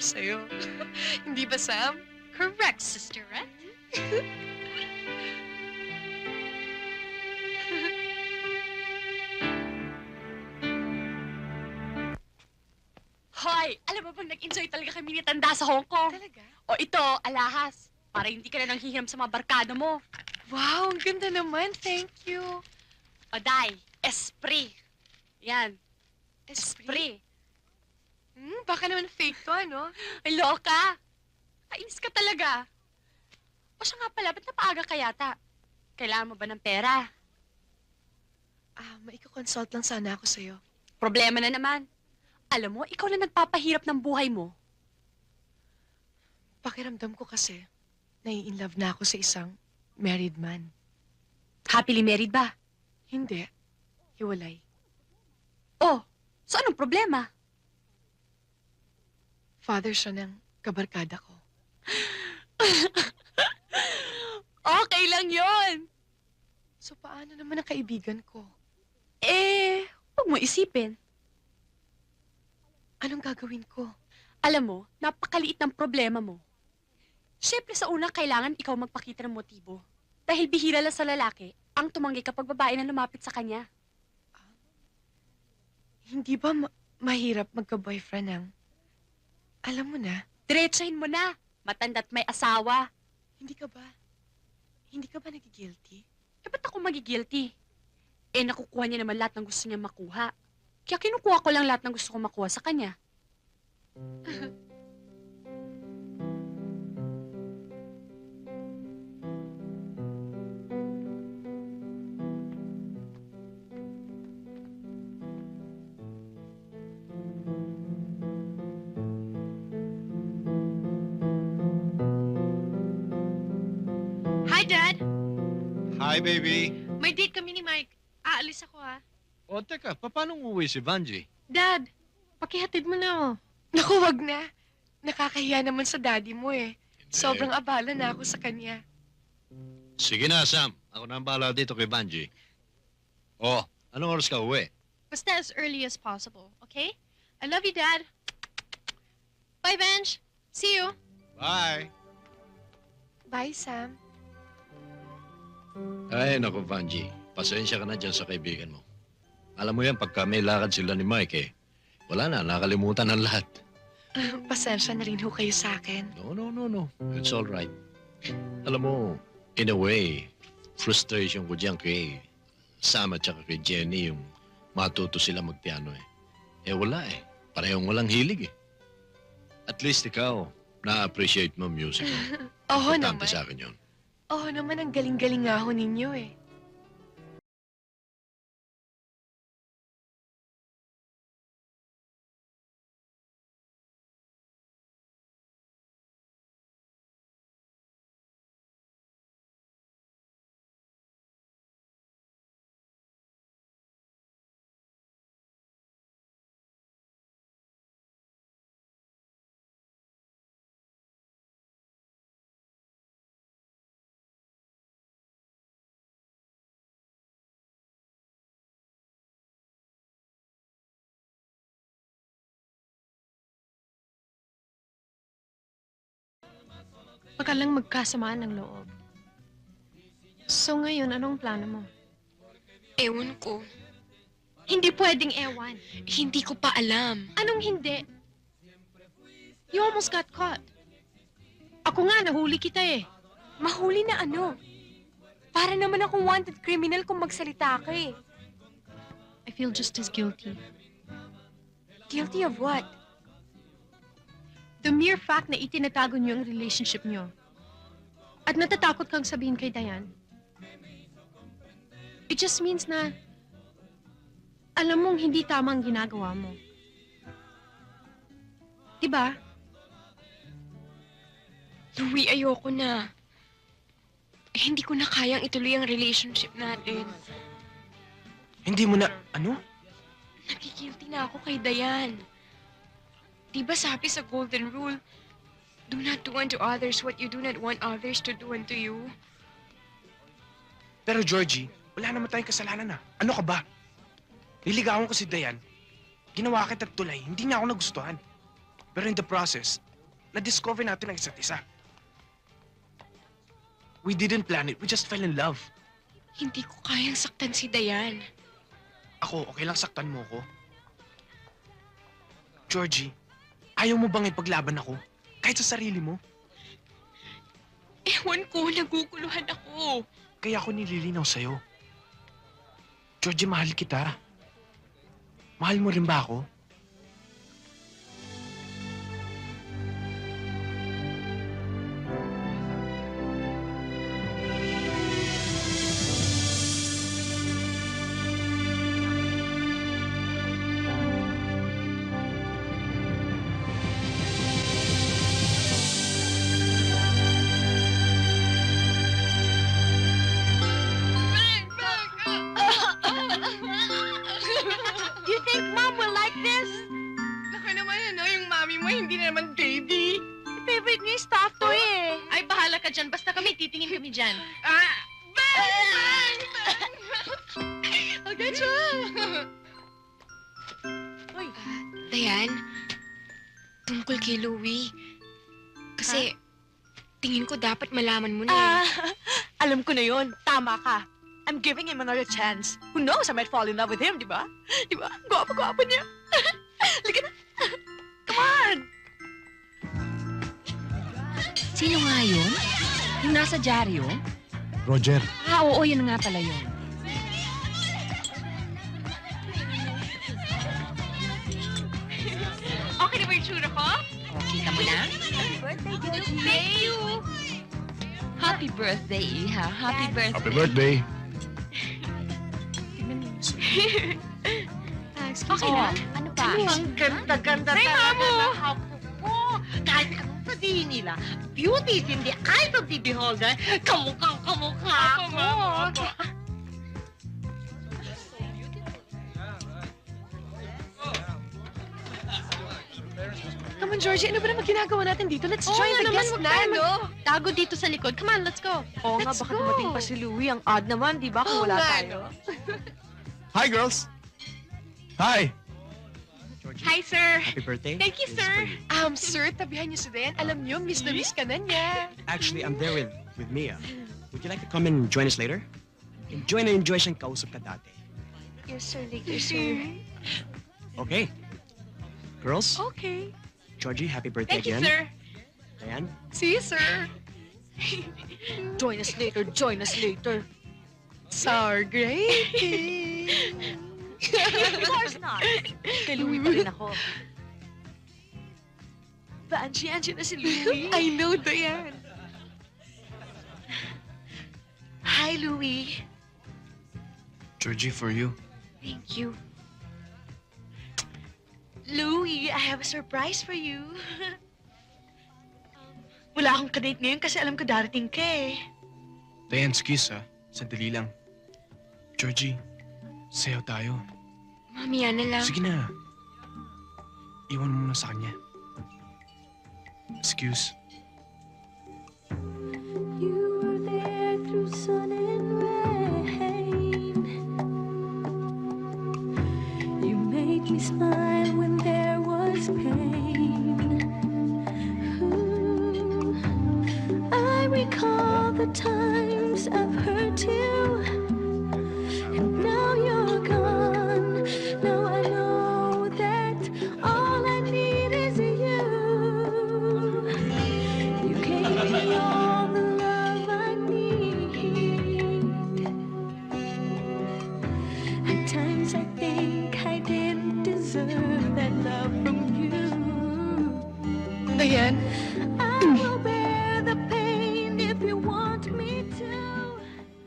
sa'yo. Hindi ba, Sam? Correct, Sister Red. Hoy! Alam mo bang nag-enjoy talaga kami ni Tanda sa Hong Kong? Talaga? O ito, alahas. Para hindi ka na nanghihiram sa mga barkada mo. Wow, ang ganda naman. Thank you. O day, esprit. Yan, esprit. Baka naman fake to, ano? Ay, loka. Kainis ka talaga. O siya nga pala, ba't napaaga ka yata? Kailangan mo ba ng pera? Maiko-consult lang sana ako sa'yo. Problema na naman. Alam mo, ikaw na nagpapahirap ng buhay mo. Pakiramdam ko kasi, nai-inlove na ako sa isang married man. Happily married ba? Hindi. Hiwalay. Oh, so anong problema? Father siya ng kabarkada ko. Okay lang yon. So paano naman ang kaibigan ko? Huwag mo isipin. Anong gagawin ko? Alam mo, napakaliit ng problema mo. Siyempre sa una, kailangan ikaw magpakita ng motibo. Dahil bihira lang sa lalaki ang tumanggi kapag babae na lumapit sa kanya. Hindi ba mahirap magka-boyfriend ng... Alam mo na, Diretsahin mo na. Matanda't may asawa. hindi ka ba nagigilty? Ba't ako magigilty? Nakukuha niya naman lahat ng gusto niya makuha. Kaya kinukuha ko lang lahat ng gusto kong makuha sa kanya. Hi, Dad! Hi, baby. May date kami ni Mike. Aalis ako, ha? O, teka, paano uuwi si Vanji? Dad, pakihatid mo na, oh. Naku, wag na. Nakakahiya naman sa daddy mo eh. Sobrang abala na ako sa kanya. Sige na, Sam. Ako na ang bahala dito kay Vanji. Oh, anong oras ka uwi? Basta as early as possible, okay? I love you, Dad. Bye, Benj. See you. Bye. Bye, Sam. Ay, naku, Vanji. Pasensya ka na dyan sa kaibigan mo. Alam mo yan, pagka may lakad sila ni Mike, wala na, nakalimutan ng lahat. Pasensya na rin ho kayo sa akin. No. It's all right. Alam mo, in a way, frustration ko dyan kay Sam at saka kay Jenny yung matuto sila magpiano wala Parehong walang hilig At least ikaw, na-appreciate mo music mo. Oo Importante naman. sa akin yun. Oo naman, ang galing-galing nga ho ninyo eh. Baka lang magkasamaan ng loob. So ngayon, anong plano mo? Ewan ko. Hindi pwedeng ewan. Hindi ko pa alam. Anong hindi? You almost got caught. Ako nga, nahuli kita eh. Mahuli na ano? Para naman akong wanted criminal kung magsalita ka eh. I feel just as guilty. Guilty of what? The mere fact na itinatago niyo ang relationship niyo. At natatakot kang sabihin kay Diane. It just means na alam mong hindi tama ang ginagawa mo. Diba? Louie, ayoko na. Hindi ko na kayang ituloy ang relationship natin. Hindi mo na, ano? Nakikilty na ako kay Dayan. Diba sabi sa Golden Rule, do not do unto others what you do not want others to do unto you. Pero Georgie, wala naman tayong kasalanan Ano ka ba? Niligawan ko si Dayan. Ginawa kita tulay, hindi niya ako nagustuhan. Pero in the process, na-discover natin ang isa't isa. We didn't plan it, we just fell in love. Hindi ko kayang saktan si Dayan. Ako, okay lang saktan mo ko. Georgie, ayaw mo bang ipaglaban ako? Kahit sa sarili mo? Ewan ko, naguguluhan ako. Kaya ako nililinaw sa'yo. Georgie, mahal kita. Mahal mo rin ba ako? You think Mom will like this? Naku naman, yung mami mo, hindi na naman baby. Favorite niya yung stuffed toy eh. Ay, bahala ka dyan. Basta kami, titingin kami dyan. Okay, Uy, Dayan, tungkol kay Louie. Kasi, tingin ko dapat malaman mo na eh. alam ko na yun. Tama ka. I'm giving him another chance. Who knows, I might fall in love with him, di ba? Di ba? Gwapo-gwapo niya. Liga na. Come on! Sino nga yun? Yung nasa dyaryo? Roger. Ah, oo, yun nga pala yun. Okay na ba yung tsura ko? O, kita mo na? Thank you! Happy birthday, Iha. Happy birthday. Happy birthday. Okay na? Ano pa? Ang ganda-ganda Ay, talaga Mamo! ng apo ko. Kahit anong sabihin nila, beauty is in the eyes of the beholder. Kamukha ako. Come on, Georgie. Ano ba naman ginagawa natin dito? Let's Oo join nga the naman, guest wag na. tayo tago dito sa likod. Come on, let's go. Oo nga, Let's baka go. dumating pa si Louie. Ang odd naman, di ba, kung Oo wala nga, tayo. Hi, girls. Hi. Hi, sir! Happy birthday. Thank you, sir! Sir, tabihan niyo si Dayan. Alam niyo, miss na miss ka na niya. Actually, I'm there with Mia. Would you like to come and join us later? Enjoy na enjoy siyang kausap ka dati. Yes, sir. Yes, sir. Okay. Girls, Okay. Georgie, happy birthday Thank you, again. sir! Diane, See you, sir. Join us later. Join us later. Sour grape. Of course not. Kay Louie pa rin ako. Ba, Angie na si Louie? I know, Dayan. Hi, Louie. Georgie, for you. Thank you. Louie, I have a surprise for you. Wala akong kadate ngayon kasi alam ko darating ka eh. Diane, excuse ha. Sandali lang. Georgie, sayaw tayo. Mamaya na lang. Sige na. Iwan mo muna sa kanya. Excuse. You were there through sun and rain. You made me smile when there was pain. Ooh, I recall the times I've hurt you, and now you're gone. Now I know that all I need is you. You gave me all the love I need. At times I think I didn't deserve that love from you. Dayan, I will bear the pain if you want me to.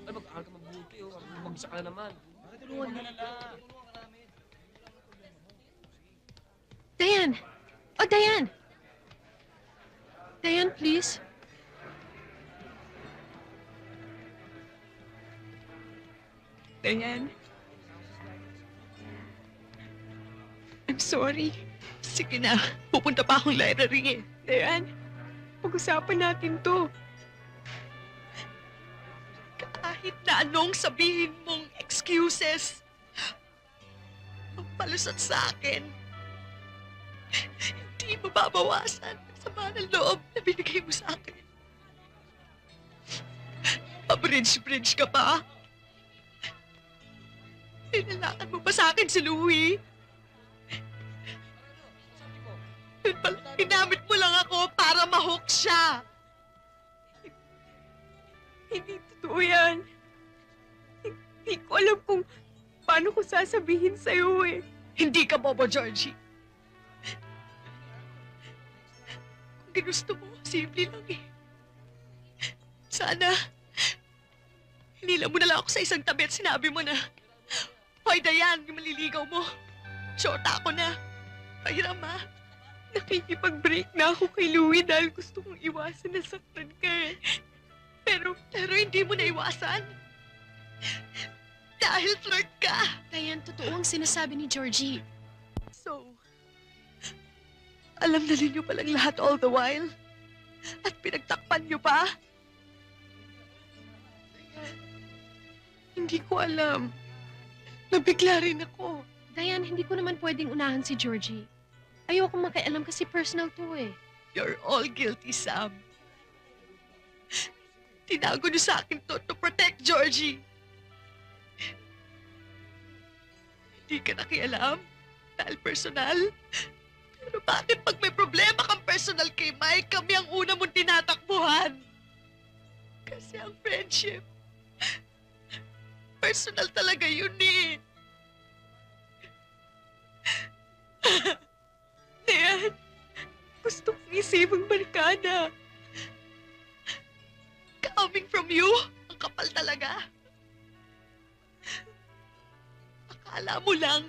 Ay, mag-aaral ka mabuti, oh. Mag-isa ka na naman. Dayan! Oh, Dayan! Dayan, please. Dayan. I'm sorry. Sige na. Pupunta pa akong library eh. Dayan, pag-usapan natin to. Kahit na anong sabihin mong excuses, palusot sa akin, hindi mababawasan ang sama ng loob na binigay mo sa akin. Pa-bridge-bridge ka pa. Tinalakan mo pa sa akin si Louie. Yun pala, ginamit mo lang ako para ma-hook siya. Hindi totoo yan. Hindi ko alam kung paano ko sasabihin sa'yo eh. Hindi ka bobo, Georgie. Kung ginusto mo, simple lang eh. Sana, hinila mo na lang ako sa isang tabi at sinabi mo na, Hoy, Dayan, yung maliligaw mo. Shota ako na. Pahiram ha. Nakikipag-break na ako kay Louie dahil gusto kong iwasan na saktan ka eh. Pero hindi mo na iwasan. Dahil flirt ka. Dayan, totoo ang sinasabi ni Georgie. So, alam na ninyo palang lahat all the while? At pinagtakpan nyo pa? Hindi ko alam. Nabigla rin ako. Dayan, hindi ko naman pwedeng unahan si Georgie. Ayoko makialam kasi personal to eh. You're all guilty, Sam. Tinago niyo sa akin to protect Georgie. Hindi ka nakialam dahil personal. Pero bakit pag may problema kang personal kay Mike, kami ang una mong tinatakbuhan? Kasi ang friendship, personal talaga yun eh. Dayan, gusto kong isipang barkada. Coming from you, ang kapal talaga. Akala mo lang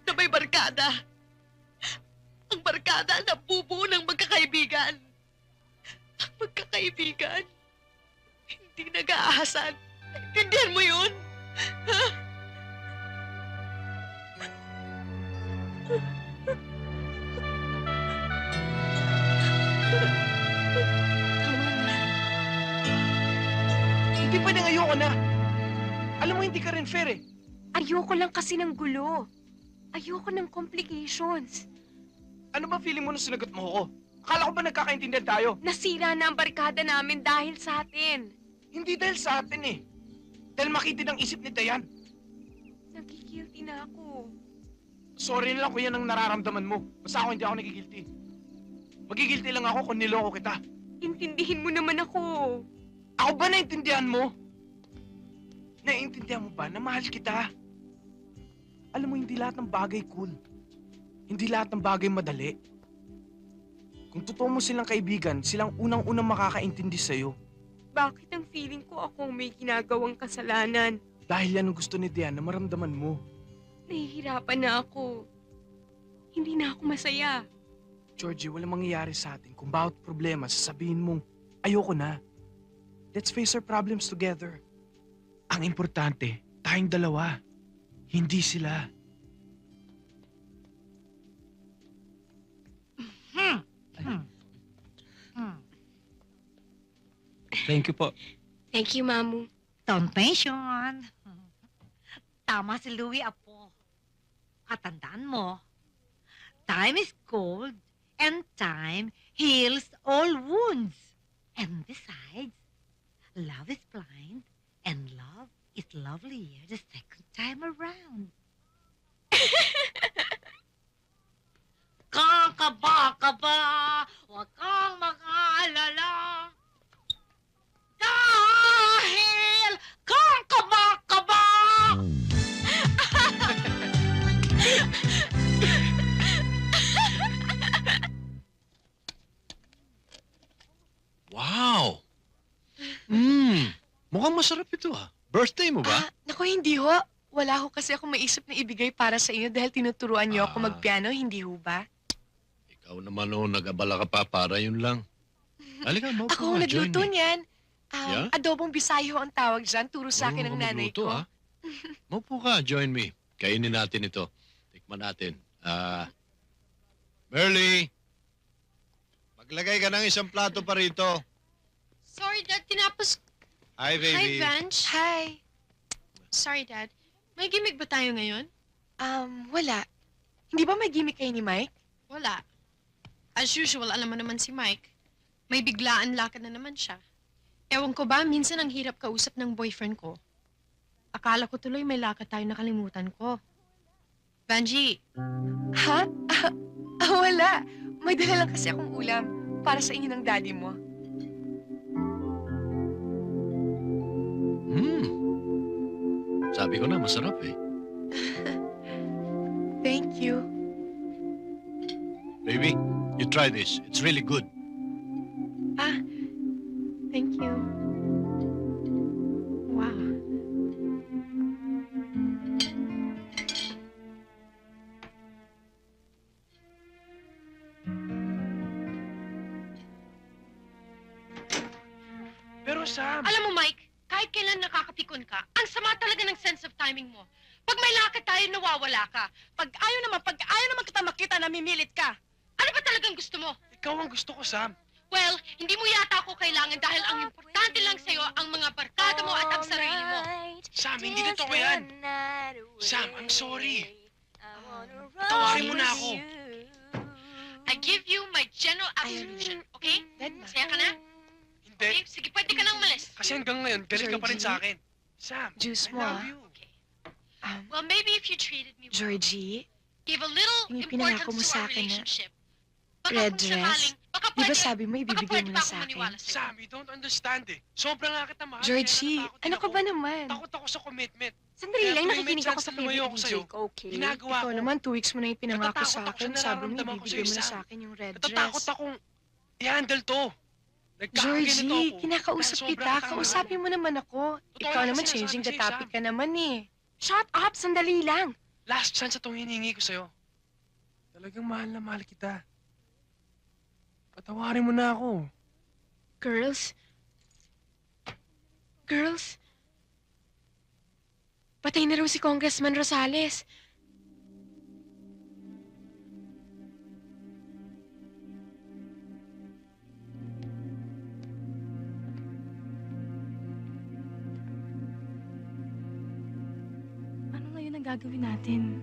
na may barkada. Ang barkada na bubuo ng magkakaibigan. Ang magkakaibigan, hindi nag-aahasan. Naintindihan mo yun? Ha? Hindi pwedeng ayoko na. Alam mo, hindi ka rin fair eh. Ayoko lang kasi ng gulo. Ayoko ng complications. Ano ba feeling mo nung sinagot mo ako? Akala ko ba nagkakaintindihan tayo? Nasira na ang barkada namin dahil sa atin. Hindi dahil sa atin eh. Dahil makitid ang isip ni Dayan. Nagkikilty na ako. Sorry na lang kung yan ang nararamdaman mo. Basta ako hindi ako nagigilty. Magigilty lang ako kung niloko kita. Intindihin mo naman ako. Ako ba naintindihan mo? Naiintindihan mo ba na mahal kita? Alam mo, hindi lahat ng bagay cool. Hindi lahat ng bagay madali. Kung totoo mo silang kaibigan, silang unang-unang makakaintindi sa'yo. Bakit ang feeling ko ako may ginagawang kasalanan? Dahil yan ang gusto ni Diane na maramdaman mo. Nahihirapan na ako. Hindi na ako masaya. Georgie, walang mangyayari sa atin kung bawat problema sasabihin mong, ayoko na. Let's face our problems together. Ang importante, tayong dalawa. Hindi sila. Thank you po. Thank you, Mamu. Don't mention. Tama si Louie, Apo. Katandaan mo, time is cold and time heals all wounds. And besides, love is blind and love is lovelier the second time around. Kaba, huwag kang mag-aalala. Dahil kang kaba. Wow! Mukhang masarap ito ah. Birthday mo ba? Naku, hindi ho. Wala ho kasi ako maisip na ibigay para sa inyo dahil tinuturuan niyo ako magpiano, hindi ho ba? Ikaw naman oh, nag-abala ka pa para yun lang. Halika, maupo Ako ho ka, join nagluto me. niyan. Yeah? Adobong Bisayo ang tawag dyan. Turo sa akin ng Marunong ka nanay magluto, ko. ah. Maupo ka, join me. Kainin natin ito. Tikman natin. Merly! Maglagay ka ng isang plato pa rito. Sorry, Dad. Tinapos... Hi, Hi, baby. Vange. Hi. Sorry, Dad. May gimmick ba tayo ngayon? Wala. Hindi ba may gimmick kayo ni Mike? Wala. As usual, alam mo naman si Mike. May biglaan lakad na naman siya. Ewan ko ba, minsan ang hirap kausap ng boyfriend ko. Akala ko tuloy may lakad tayo nakalimutan ko. Vanji, Ha? Wala. May dala lang kasi akong ulam para sa inyo ng daddy mo. Sabi ko na, masarap eh. Thank you. Baby, you try this. It's really good. Thank you. Wow. Pero Sam, Alam mo, Mike, kahit kailan nakakapikon ka, ang sama talaga ng sense of timing mo. Pag may lakad tayo, nawawala ka. Pag ayaw naman kita makita, namimilit ka. Ano ba talagang gusto mo? ikaw ang gusto ko, Sam. Well, hindi mo yata ako kailangan dahil ang importante lang sa'yo ang mga barkada mo at ang sarili mo. Sam, hindi totoo yan. Sam, I'm sorry. Patawarin mo na ako. I give you my general absolution, okay? Masaya ka na? Hindi. Okay, sige, pwede ka nang umalis. Kasi hanggang ngayon, galit ka pa rin sa akin. Sam, Juice I mo, love ah. you. Well, maybe if you treated me well, Georgie, give a little yung importance pinangako mo to sa our akin na relationship. Baka red kung sakaling, baka di ba pwede, sabi mo baka ibibigay pwede mo pa na ako sa akin? maniwala sa'yo. Sam, you don't understand eh. Sobrang nga kita mahal. Georgie, kaya natatakot ano din ka ako. ba naman? Takot ako sa commitment. Sandali Kaya lang, tuwing may nakikinig ako chance sa na lumayo favorite ako ni sa'yo, Jake, okay? Ginagawa Ikaw ko. naman, 2 weeks mo na yung pinangako Natatakot sa ako akin. sa Sabi mo, nararamdaman ko ibibigay sa'yo, mo na Sam. sa akin yung red Natatakot dress. akong i-handle to. Nagkakaganito Georgie, ako. kinakausap Dahil kita. sobrang tama Kausapin mo naman ako. Totoo Ikaw lang naman, sinasabi changing the sa'yo, Sam. topic ka naman eh. Shut up! Sandali lang. Last chance itong hiningi ko sa'yo. Talagang mahal na mahal kita. Patawarin mo na ako. Girls? Girls? Patay na raw si Congressman Rosales. Ano ngayon ang gagawin natin?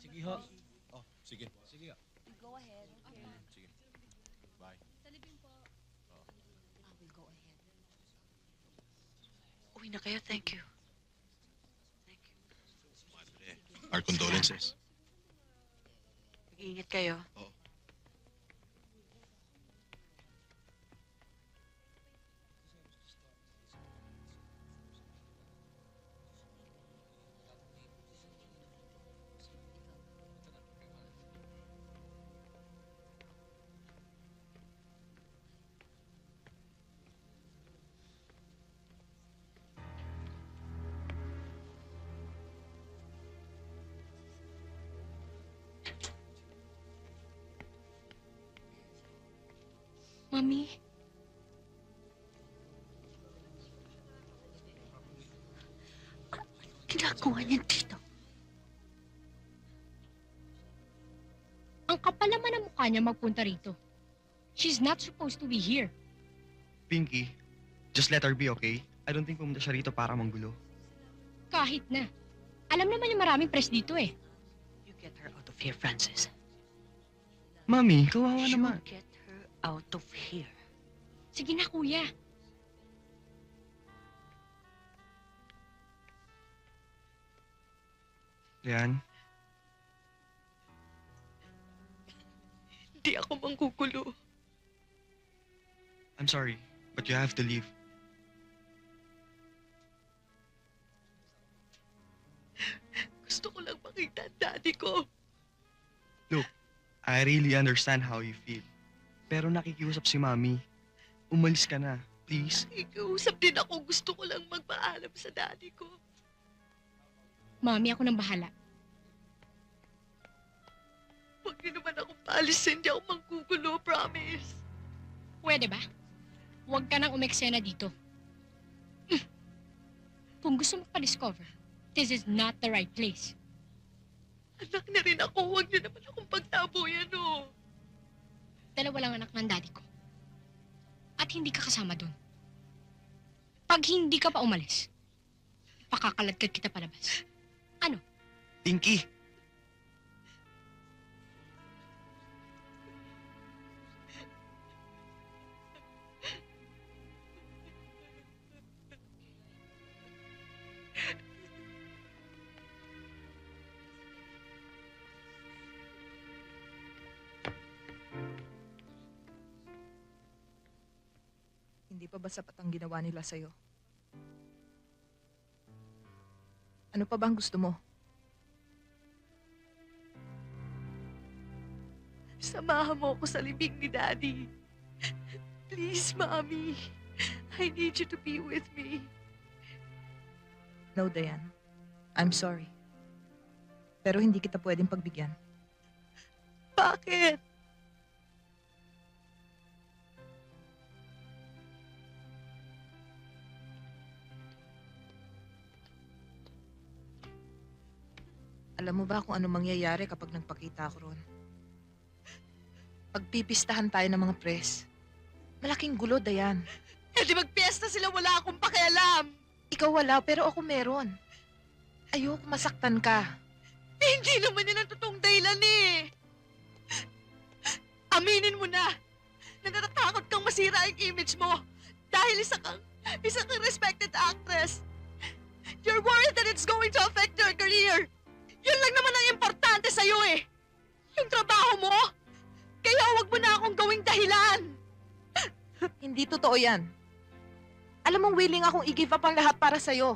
Sige ho. Oh, sige. Sige. Go ahead. Okay. Sige. Bye. Uwi na kayo, thank you. Our condolences. Mag-iingat kayo. Mami, Ginagawa niya dito. ang kapal naman ang mukha niya magpunta rito. She's not supposed to be here. Pinky, just let her be, okay? I don't think pumunta siya rito para manggulo. Kahit na. Alam naman yung maraming press dito eh. You get her out of here, Francis. Mami, kawawa You naman. get her out of here. Sige na, kuya. Yan. Hindi ako manggugulo. I'm sorry, but you have to leave. Gusto ko lang makita ang daddy ko. I really understand how you feel. Pero nakikiusap si Mami. Umalis ka na, please. Ikiusap din ako. Gusto ko lang magpaalam sa daddy ko. Mami, ako nang bahala. Huwag niyo naman akong paalisin. Hindi ako manggugulo, promise. Pwede ba? Huwag ka nang umeksena dito. Kung gusto mo pa-discover, this is not the right place. Anak na rin ako. Huwag niyo naman akong pagtabuyan, oh. Dalawa lang anak ng daddy ko. At hindi ka kasama doon. Pag hindi ka pa umalis, pakakaladkad kita palabas. Pinky! Hindi pa ba sapat ang ginawa nila sa'yo? Ano pa bang gusto mo? Samahan mo ako sa libing ni Daddy. Please, Mommy. I need you to be with me. No, Diane. I'm sorry. Pero hindi kita pwedeng pagbigyan. Bakit? Alam mo ba kung ano mangyayari kapag nagpakita ako ron? Pagpipistahan tayo ng mga press. Malaking gulo, Dayan. Eh di magpiesta sila, wala akong pakialam. Ikaw wala, pero ako meron. Ayoko masaktan ka. Eh, hindi naman yan ang totoong dahilan eh. Aminin mo na natatakot kang masira ang image mo dahil isa kang respected actress. You're worried that it's going to affect your career. Yun lang naman ang importante sa'yo eh. Yung trabaho mo. Kaya huwag mo na akong gawing dahilan. Hindi totoo yan. Alam mong willing akong i-give up ang lahat para sa'yo.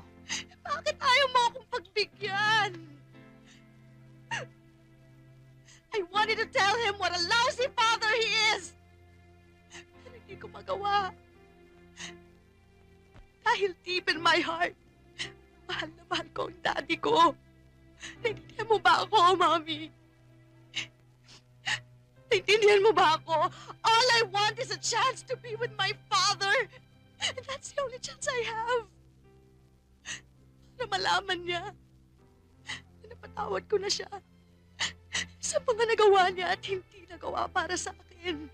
Bakit ayaw mo akong pagbigyan? I wanted to tell him what a lousy father he is. Pero hindi ko magawa. Dahil deep in my heart, mahal na mahal ko ang daddy ko. Naintindihan mo ba ako, Mami? Naintindihan mo ba ako? All I want is a chance to be with my father. And that's the only chance I have. Para malaman niya na napatawad ko na siya sa mga nagawa niya at hindi nagawa para sa akin.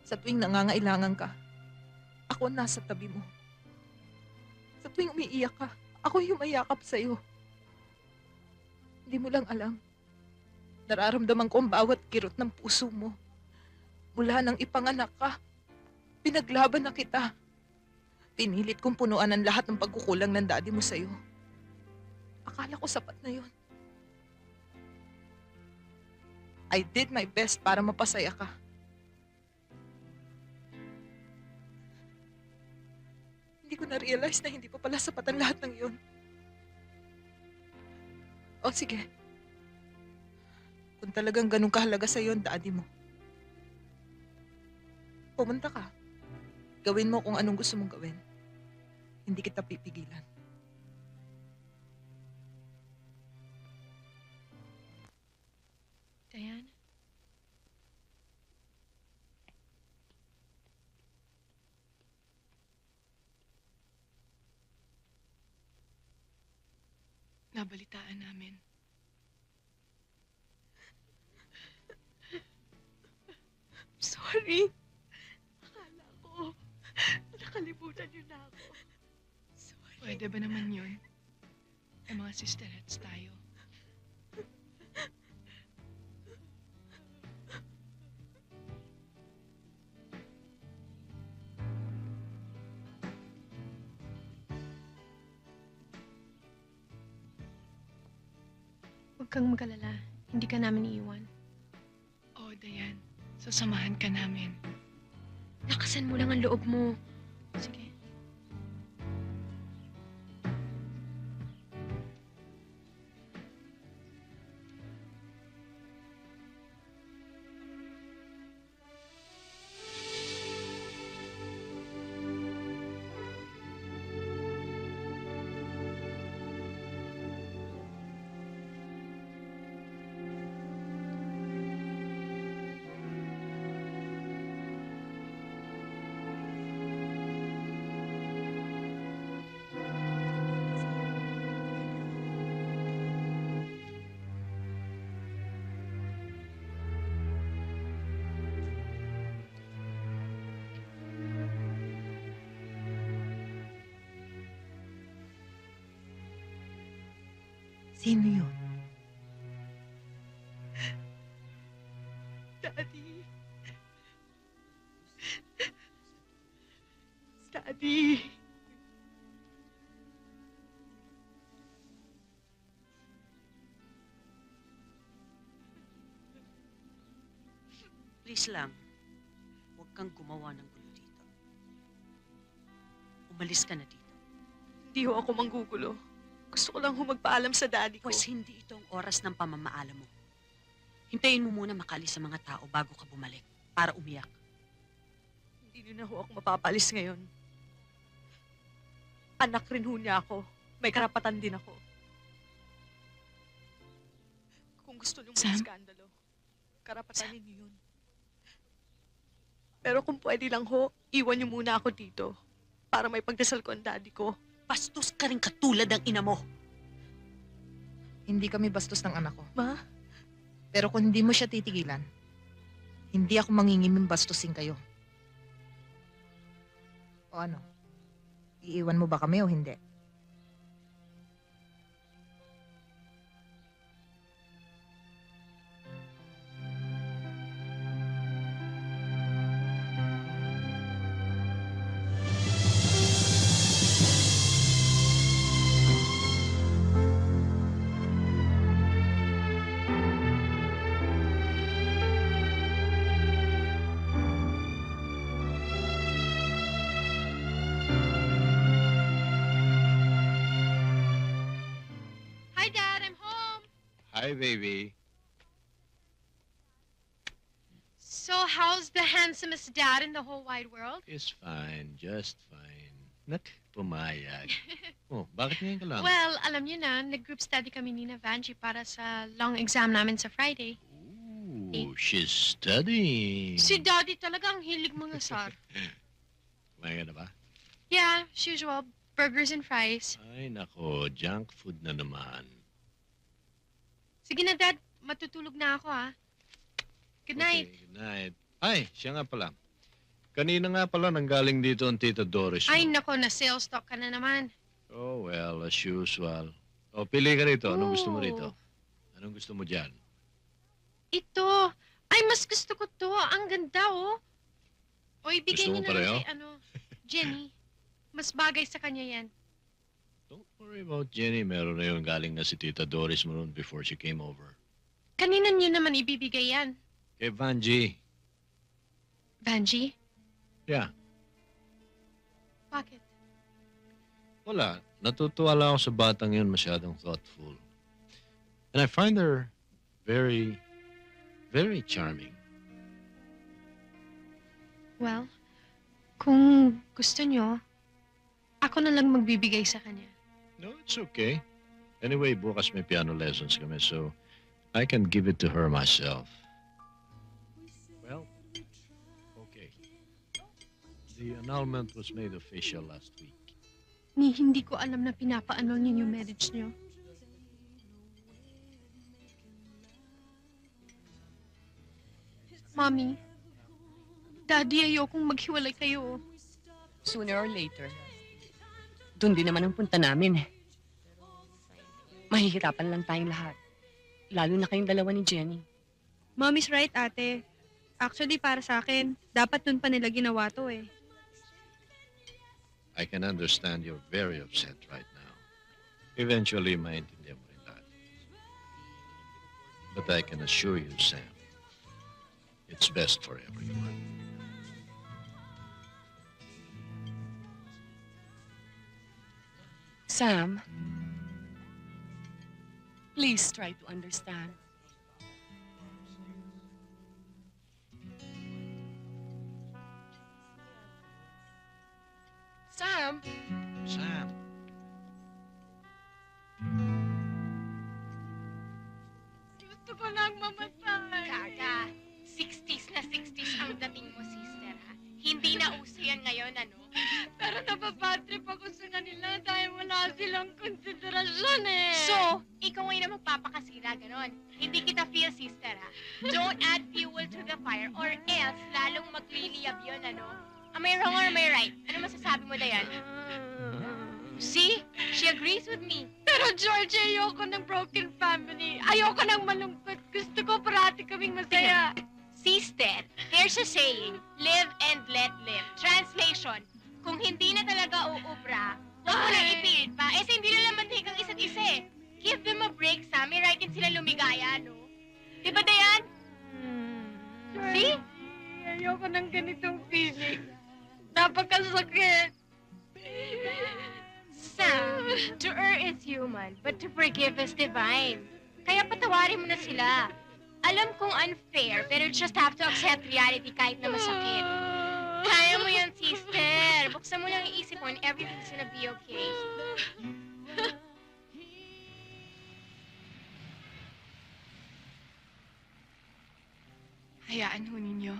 Sa tuwing nangangailangan ka, ako nasa tabi mo. Sa tuwing umiiyak ka, ako yung mayakap sa'yo. Hindi mo lang alam. Nararamdaman ko ang bawat kirot ng puso mo. Mula nang ipanganak ka, pinaglaban na kita. Pinilit kong punuan ang lahat ng pagkukulang ng daddy mo sa'yo. Akala ko sapat na yun. I did my best para mapasaya ka. Hindi ko na-realize na hindi pa pala sapat ang lahat ng yun. O sige. Kung talagang ganun kahalaga sa'yo ang daddy mo, pumunta ka. Gawin mo kung anong gusto mong gawin. Hindi kita pipigilan. Diane? Nabalitaan namin. Sorry. Akala ko, nakalimutan niyo na ako. Sorry. Pwede ba naman yun? Ay mga sisterets tayo. Huwag kang mag-alala. Hindi ka namin iiwan. Oo, Dayan. Sasamahan ka namin. Lakasan mo lang ang loob mo. Sige. Sino yun? Daddy. Daddy. Please lang, huwag kang gumawa ng gulo dito. Umalis ka na dito. Hindi ho ako manggugulo. Gusto ko lang ho magpaalam sa daddy ko. Pues hindi ito ang oras ng pamamaalam mo. Hintayin mo muna makalis sa mga tao bago ka bumalik para umiyak. Hindi na ho ako mapapalis ngayon. Anak rin ho niya ako. May karapatan din ako. Kung gusto niyo Sam? mag-skandalo, karapatan ninyo yun. Pero kung pwede lang ho, iwan niyo muna ako dito para may pagdasal ko ang daddy ko. Bastos ka rin katulad ng ina mo. Hindi kami bastos ng anak ko. Ma? Pero kung hindi mo siya titigilan, hindi ako mangingimim bastusin kayo. O ano? Iiwan mo ba kami o hindi? Hi, Dad. I'm home. Hi, baby. So, how's the handsomest dad in the whole wide world? It's fine, just fine. Nak, pumayag. Oh, bakit ngayon ka lang? Well, alam niyo na, nag-group study kami ni Vanji para sa long exam namin sa Friday. Ooh, she's studying. Si Daddy talaga ang hilig mga sar. Kumain ka na ba? Yeah, as usual. Burgers and fries. Ay, nako, junk food na naman. Sige na, Dad. Matutulog na ako, ah. Good night. Okay, good night. Ay, siya nga pala. Kanina nga pala nanggaling dito ang Tita Doris mo. Ay, nako, na sales talk ka na naman. Oh, well, as usual. Oh, pili ka rito. Anong gusto mo Oh. rito? Anong gusto mo dyan? Ito. Ay, mas gusto ko to. Ang ganda, oh. O, ibigay Gusto mo niyo na pareho? lang kay, Jenny. Mas bagay sa kanya yan. Don't worry about Jenny. Meron na yun galing na si Tita Doris mo noon before she came over. Kanina niyo naman ibibigay yan. Kay Vanji. Vanji? Yeah. Bakit? Wala. Natutuwa lang ako sa batang yun. Masyadong thoughtful. And I find her very, very charming. Well, kung gusto niyo, ako na lang magbibigay sa kanya. No, it's okay. Anyway, bukas may piano lessons kami, so I can give it to her myself. Well, okay. The annulment was made official last week. Hindi ko alam na pinapaanol niyo yung marriage niyo. Mommy, Daddy, ayokong maghiwalay kayo. Sooner or later, doon din naman ang punta namin. Mahihirapan lang tayong lahat. Lalo na kayong dalawa ni Jenny. Mommy's right, ate. Actually, para sa akin, dapat nun pa nila ginawa to eh. I can understand you're very upset right now. Eventually, maintindihan mo rin lahat. But I can assure you, Sam, it's best for everyone. Sam, please try to understand. Sam! Sam, Gusto ko lang mamatay. Gaga, 60s na 60s ang dating mo, sister, ha? Hindi na uso yan ngayon, ano? Pero napapatrip ako sa kanila dahil wala silang konsiderasyon, eh. So, ikaw ngayon ang magpapakasira, ganon. Hindi kita feel, sister, ha? Don't add fuel to the fire or else lalong magliliyab yun, ano? Am I wrong or am I right? Ano masasabi mo, Dayan? See? She agrees with me. Pero, George, ayoko ng broken family. Ayoko ng malungkot. Gusto ko parati kaming masaya. Sister, there's a saying, live and let live. Translation, kung hindi na talaga uubra, huwag mo na ipilit pa. Eh, hindi na naman hanggang isa't isa eh. Give them a break, Sam. May right din sila lumigaya, no? Di ba, Dayan? See? Ayoko ng ganitong feeling. Napakasakit. Sam, to err is human, but to forgive is divine. Kaya patawarin mo na sila. Alam kong unfair, pero you just have to accept reality kahit na masakit. Kaya mo yan, sister. Buksan mo lang yung isip mo and everything's gonna be okay. Hayaan ho ninyo.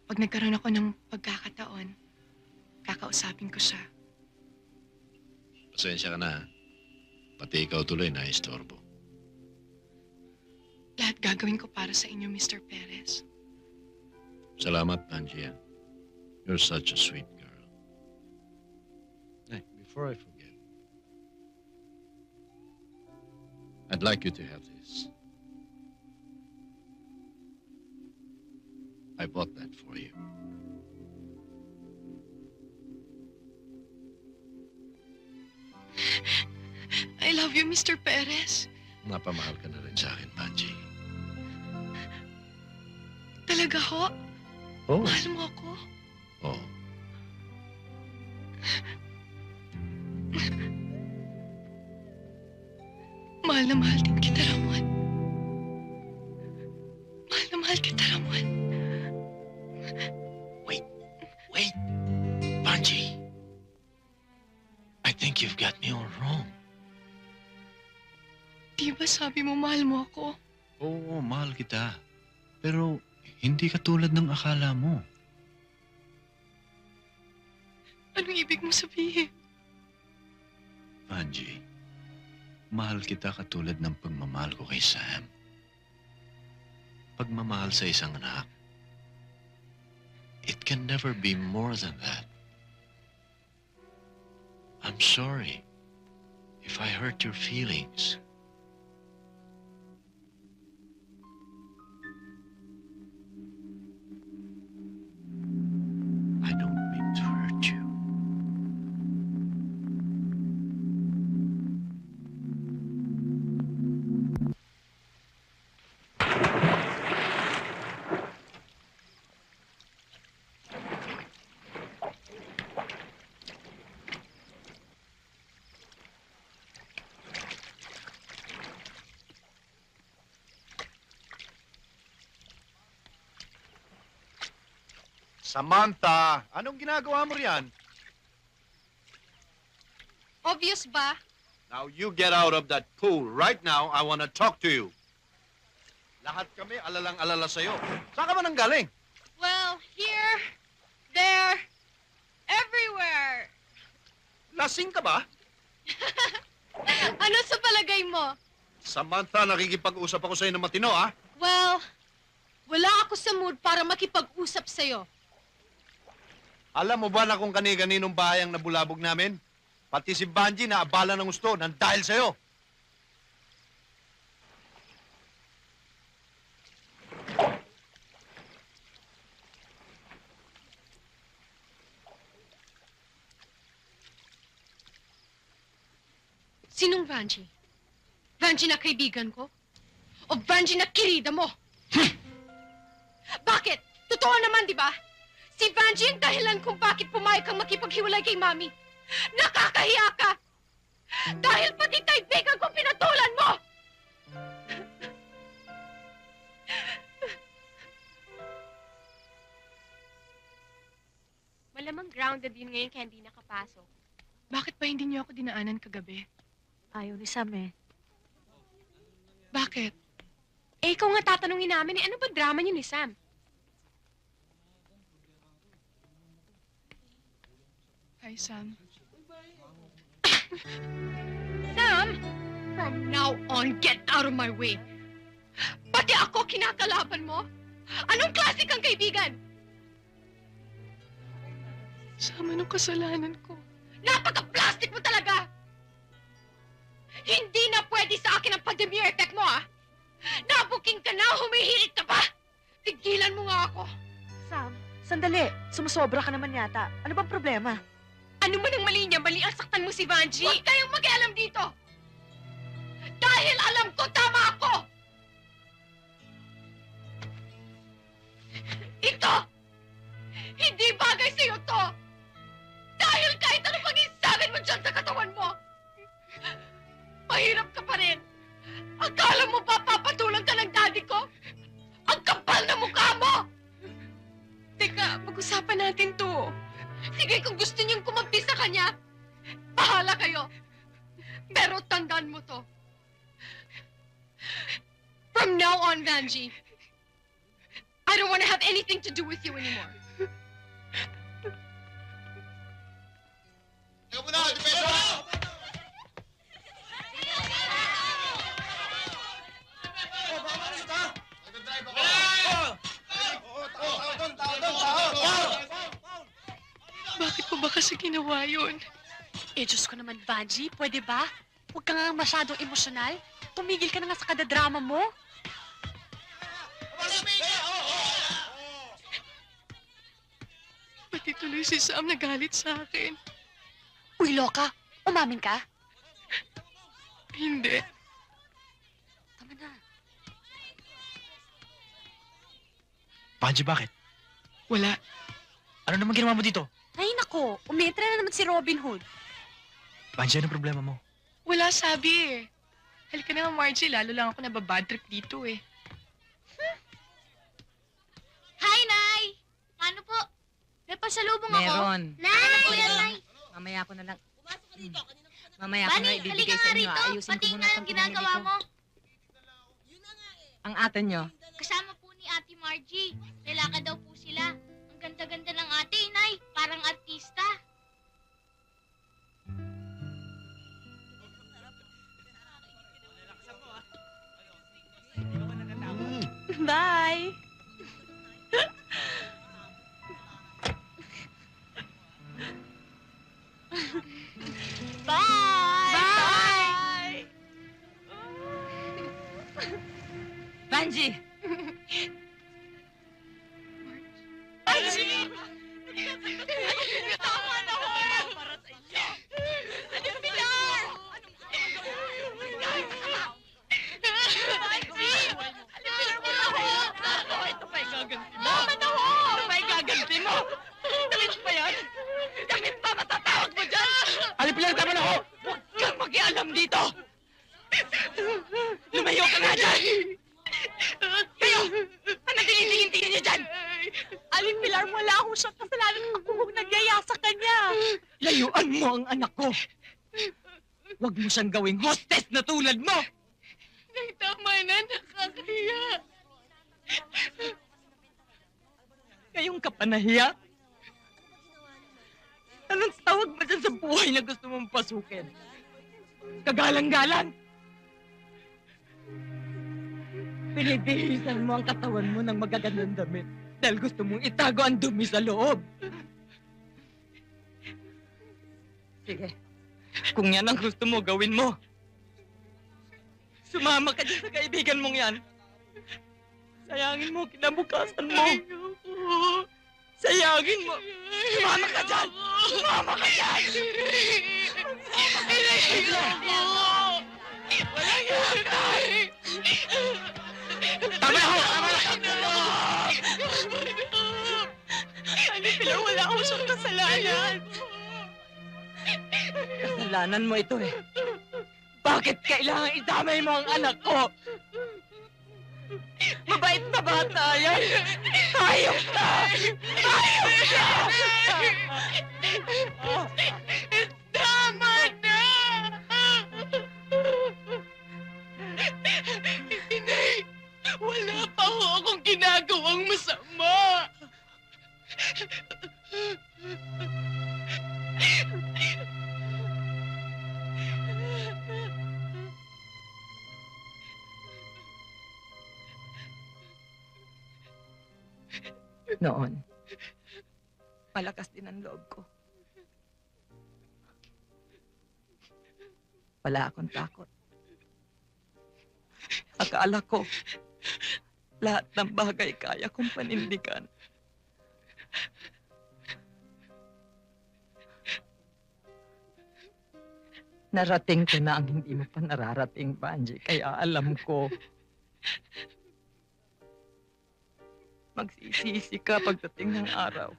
Pag nagkaroon ako ng pagkakataon, kakausapin ko siya. Pasensya ka na. Ha? Pati ikaw tuloy na istorbo. Lahat gagawin ko para sa inyo, Mr. Perez. Salamat, Pangia. You're such a sweet girl. Hey, before I forget, I'd like you to have this. I bought that for you. I love you, Mr. Perez. Napamahal ka na rin sa akin, Panji. Talaga ho? Oh. Mahal mo ako? Oh. Mahal na mahal din kita, Ramon. Mahal na mahal kita, Ramon. Wait, Panji. I think you've got me all wrong. Di ba sabi mo mahal mo ako? Oo, mahal kita. Pero hindi katulad ng akala mo. Anong ibig mo sabihin? Panji, mahal kita katulad ng pagmamahal ko kay Sam. Pagmamahal sa isang anak, it can never be more than that. I'm sorry if I hurt your feelings. I don't mean to hurt you. Samantha, anong ginagawa mo riyan? Obvious ba? Now you get out of that pool right now. I want to talk to you. Lahat kami alalang-alala sa'yo. Saan ka ba nang galing? Well, here, there, everywhere. Lasing ka ba? Ano sa palagay mo? Samantha, nakikipag-usap ako sa'yo ng matino, ah. Well, wala ako sa mood para makipag-usap sa'yo. Alam mo ba na kung kani-kaninong bahay ang nabulabog namin? Pati si Banji na abala ng gusto nang dahil sa'yo. Sinong Vanji? Vanji na kaibigan ko? O Vanji na kirida mo? Bakit? Totoo naman, di ba? Si Vanji ang dahilan kung bakit pumayag kang makipaghiwalay kay Mami. Nakakahiya ka! Dahil pati kaibigan ko pinatulan mo! Malamang grounded yun ngayon kaya hindi nakapasok. Bakit ba hindi niyo ako dinaanan kagabi? Ayaw ni Sam eh. Bakit? Eh, ikaw nga tatanungin namin ano ba drama niyo ni Sam? Hi, Sam. Sam! From now on, get out of my way! Pati ako kinakalaban mo? Anong klase kang kaibigan? Sam, anong kasalanan ko? Napaka-plastic mo talaga! Hindi na pwede sa akin ang pandemia effect mo, ha? Nabuking ka na, humihirit ka pa! Tigilan mo nga ako! Sam, sandali. Sumusobra ka naman yata. Ano bang problema? Ano man ang mali niya? Mali ang saktan mo si Vanji. Huwag kayong mag-alam dito! Dahil alam ko tama ako! Ito! Hindi bagay sa'yo to! Dahil kahit ano pang isagin mo dyan sa katawan mo, mahirap ka pa rin. Akala mo ba papatulang ka ng daddy ko? Ang kapal na mukha mo! Teka, pag-usapan natin to. Sige, kung gusto niyong kumabdi sa kanya, bahala kayo. Pero tandaan mo to. From now on, Vanji, I don't want to have anything to do with you anymore. Bakit mo ba kasi ginawa yun? Eh, Diyos ko naman, Vanji, pwede ba? Huwag ka nga masyadong emosyonal. Tumigil ka na nga sa kadadrama mo. Pati tuloy si Sam nagalit sa akin. Uy, Loka, umamin ka? Hindi. Tama na. Panji, bakit? Wala. Ano naman ginawa mo dito? Ay, nako, umetra na naman si Robin Hood. Panji, anong problema mo? Wala sabi eh. Halika na nga, Margie. Lalo lang ako nababad trip dito eh. Hi, Nay! Paano po? May pasalubong ako. Meron. Nay! Ano po yan, Nay? Mamaya ko na lang. Mamaya ko na Bani, ibibigay halika sa nga inyo. rito. Ayusin ko Pati muna nga itong ang ginagawa pinamili ko. mo. Ang ate nyo. Kasama po ni Ate Margie. Lalakad daw po sila. Ang ganda-ganda ng ate, Nay. Parang artista. Bye! Bye! Banji! Angie! Tama na ho! Para sa inyo! Ano yung Pilar? Anong ito pa igaganti mo? Tama na ho! Ito pa igaganti mo? Damit pa yan? Damit pa matatawag mo dyan? Ali, Pilar, tama na ho! Huwag kang makialam dito! Lumayo ka nga dyan! Kayo! Ano tingin-tingin niyo dyan? Aling Pilar, wala akong siyang kasalanan. Ako kung nagyaya sa kanya. Layuan mo ang anak ko. Huwag mo siyang gawing hostess na tulad mo. Nay, tama na. Nakakahiya. Ngayong kapanahiya? Anong tawag mo dyan sa buhay na gusto mong pasukin? Kagalang-galang? Pinibihisan mo ang katawan mo ng magagandang damit dahil gusto mong itago ang dumi sa loob. Sige, kung yan ang gusto mo, gawin mo. Sumama ka dyan sa kaibigan mong yan. Sayangin mo, kinabukasan mo. Sayangin mo. Sumama ka dyan! Sumama ka dyan! Walang yakay! Tama na ho! Tama na! Ano, Pilar, wala akong siyang kasalanan. Kasalanan mo ito eh. Bakit kailangan idamay mo ang anak ko? Mabait na bata yan. Hayop ka! Hayop ka! Tama na! Inay, wala pa ho akong ginagawang masama. Noon, malakas din ang loob ko. Wala akong takot. Akala ko, lahat ng bagay kaya kong panindigan. Narating ko na ang hindi mo pa nararating, Banji. Kaya alam ko, magsisisi ka pagdating ng araw.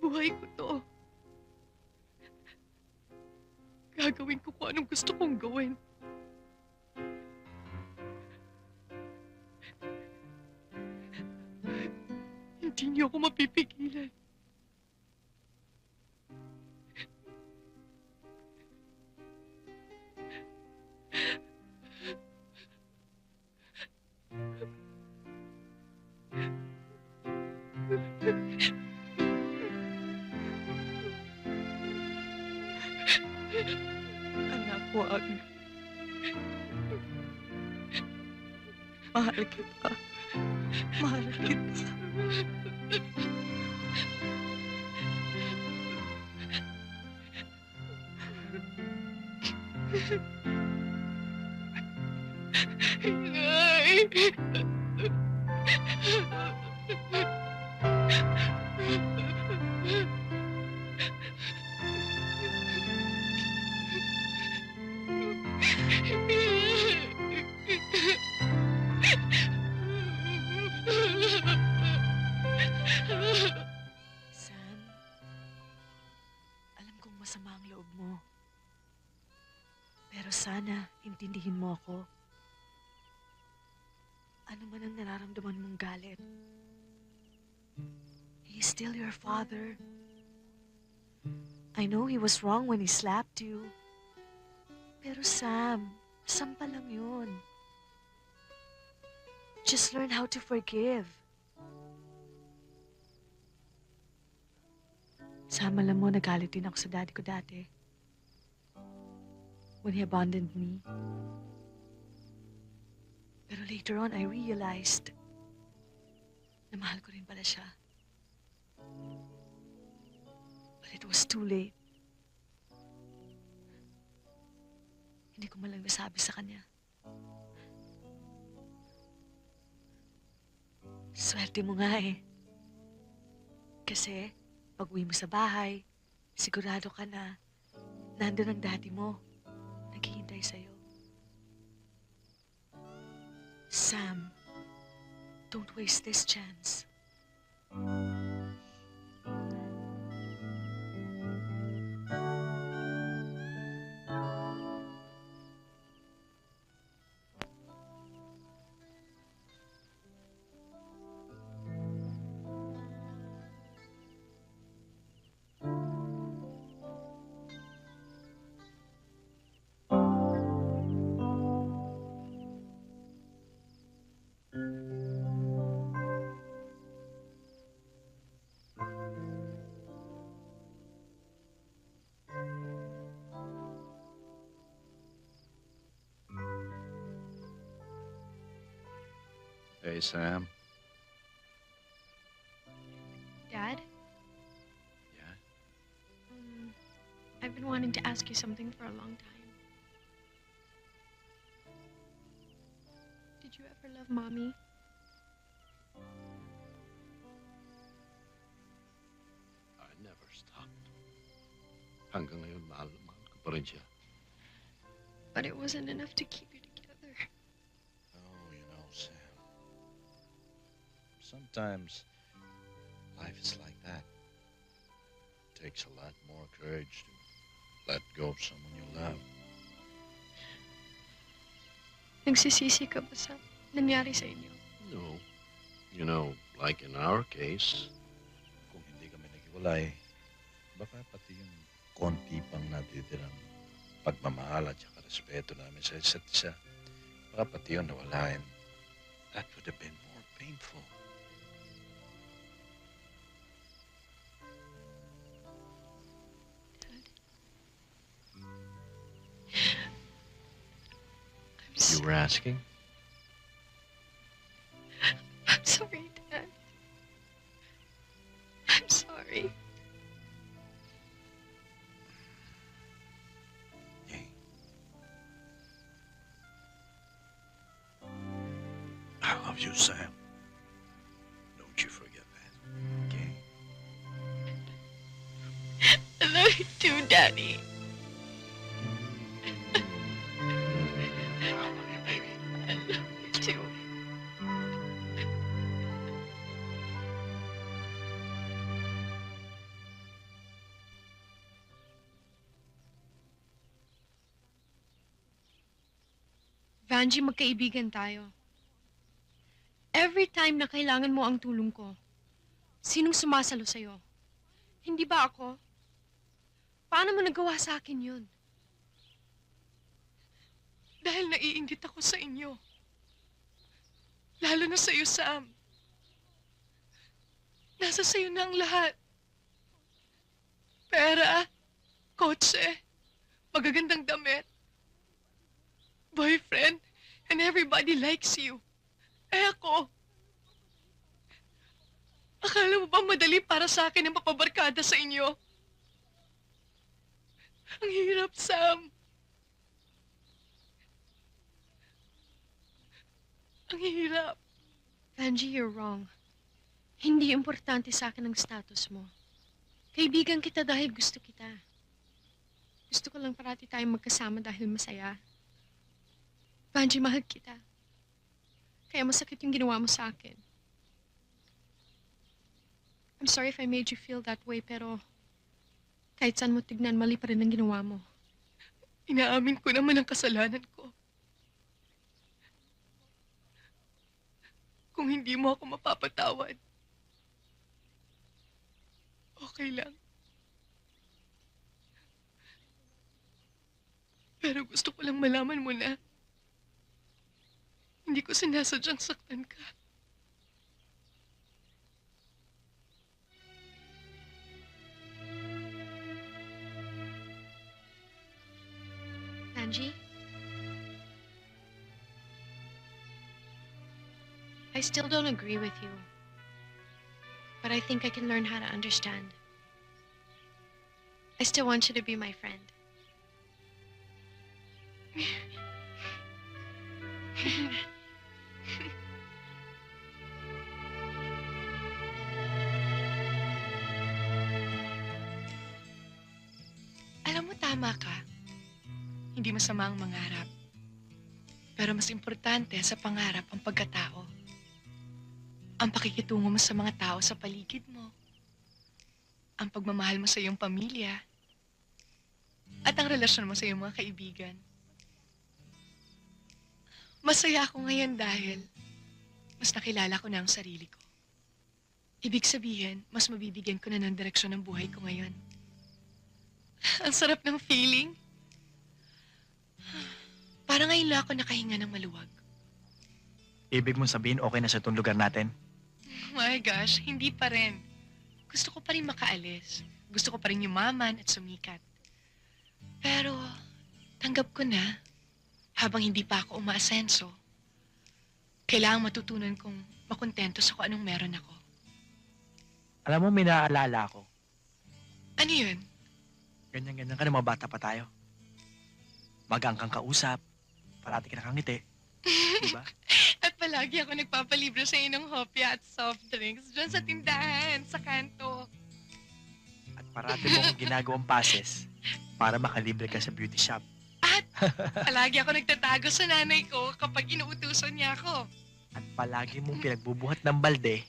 Buhay ko to. Gagawin ko kung anong gusto kong gawin. Hindi niyo ako mapipigilan. Anak, wag. Mahal kita. Mahal kita. Sam, alam kong masama ang loob mo. Pero sana, intindihin mo ako. Ano man ang nararamdaman mong galit. He's still your father. I know he was wrong when he slapped you. Pero Sam, pa lang yun. Just learn how to forgive. Sam, alam mo, nagalit din ako sa daddy ko dati. When he abandoned me. Pero later on, I realized na mahal ko rin pala siya. But it was too late. Hindi ko man lang nasabi sa kanya. Swerte mo nga eh. Kasi, pag uwi mo sa bahay, sigurado ka na nandun ang daddy mo. Naghihintay sa'yo. Sam, don't waste this chance. Hey, Sam. Dad? Yeah? I've been wanting to ask you something for a long time. Did you ever love Mommy? I never stopped. Hanggang ngayon, mahal ko pa rin siya. But it wasn't enough to keep you together. Oh, you know, Sam. Sometimes life is like that. It takes a lot more courage to let go of someone you love. Nagsisisi ka ba sa nangyari sa inyo? No. You know, like in our case, kung hindi kami naghiwalay, baka pati yung konti pang natitirang pagmamahal at saka respeto namin sa isa't isa, baka pati yun nawala, and that would have been more painful. You were asking? I'm sorry, Dad. I'm sorry. I love you, Sam. Don't you forget that, okay? I love you too, Daddy. I love you, baby. I love you too. Vanji, magkaibigan tayo. Every time na kailangan mo ang tulong ko, sinong sumasalo sa'yo? Hindi ba ako? Paano mo nagawa sa akin yun? Dahil naiinggit ako sa inyo. Lalo na sa'yo, Sam. Nasa sa'yo na ang lahat. Pera, kotse, magagandang damit, boyfriend, and everybody likes you. Eh ako, akala mo bang madali para sa akin ang mapabarkada sa inyo? Ang hirap, Sam. Ang hirap. Angie, you're wrong. Hindi importante sa akin ang status mo. Kaibigan kita dahil gusto kita. Gusto ko lang parati tayong magkasama dahil masaya. Vanji, mahal kita. Kaya masakit yung ginawa mo sa akin. I'm sorry if I made you feel that way, pero kahit saan mo tignan, mali pa rin ang ginawa mo. Inaamin ko naman ang kasalanan ko. Kung hindi mo ako mapapatawad, okay lang. Pero gusto ko lang malaman mo na hindi ko sinasadyang saktan ka. Angie? I still don't agree with you. But I think I can learn how to understand. I still want you to be my friend. Alam mo, tama ka. Hindi masama ang mangarap. Pero mas importante sa pangarap ang pagkatao. Ang pakikitungo mo sa mga tao sa paligid mo. Ang pagmamahal mo sa iyong pamilya. At ang relasyon mo sa iyong mga kaibigan. Masaya ako ngayon dahil mas nakilala ko na ang sarili ko. Ibig sabihin, mas mabibigyan ko na ng direksyon ng buhay ko ngayon. Ang sarap ng feeling. Parang ngayon lang ako nakahinga ng maluwag. Ibig mong sabihin okay na sa itong lugar natin? My gosh, hindi pa rin. Gusto ko pa rin makaalis. Gusto ko pa rin yumaman at sumikat. Pero, tanggap ko na, habang hindi pa ako umaasenso, kailangang matutunan kong makontento sa kung anong meron ako. Alam mo, may naaalala ako. Ano yun? Ganyan-ganyan ka ng mga bata pa tayo. Magang kang kausap, parati ka nakangiti. Diba? At palagi ako nagpapalibre sa inyo ng hopya at soft drinks dyan sa tindahan, sa kanto. At parati mong ginagawang passes para makalibre ka sa beauty shop. At palagi ako nagtatago sa nanay ko kapag inuutusan niya ako. At palagi mong pinagbubuhat ng balde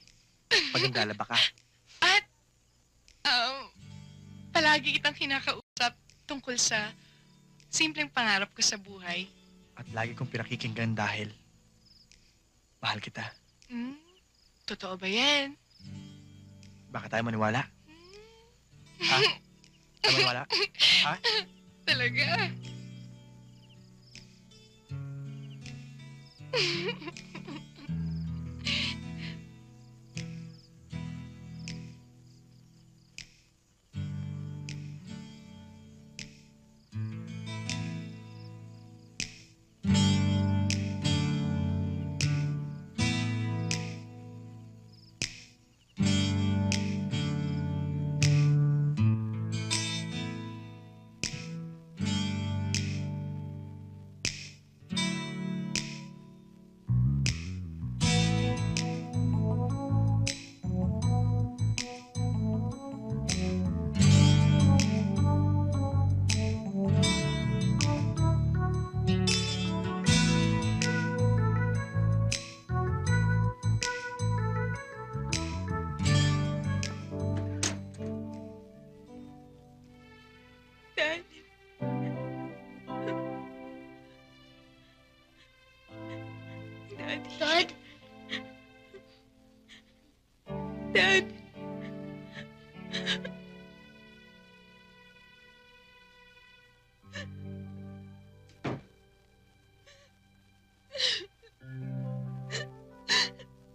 pag naglalaba ka. At, palagi kitang kinakausap tungkol sa simpleng pangarap ko sa buhay. At lagi kong pinakikinggan dahil mahal kita. Totoo ba yan? Baka tayo maniwala? Ha? Tayo maniwala? Ha? Talaga?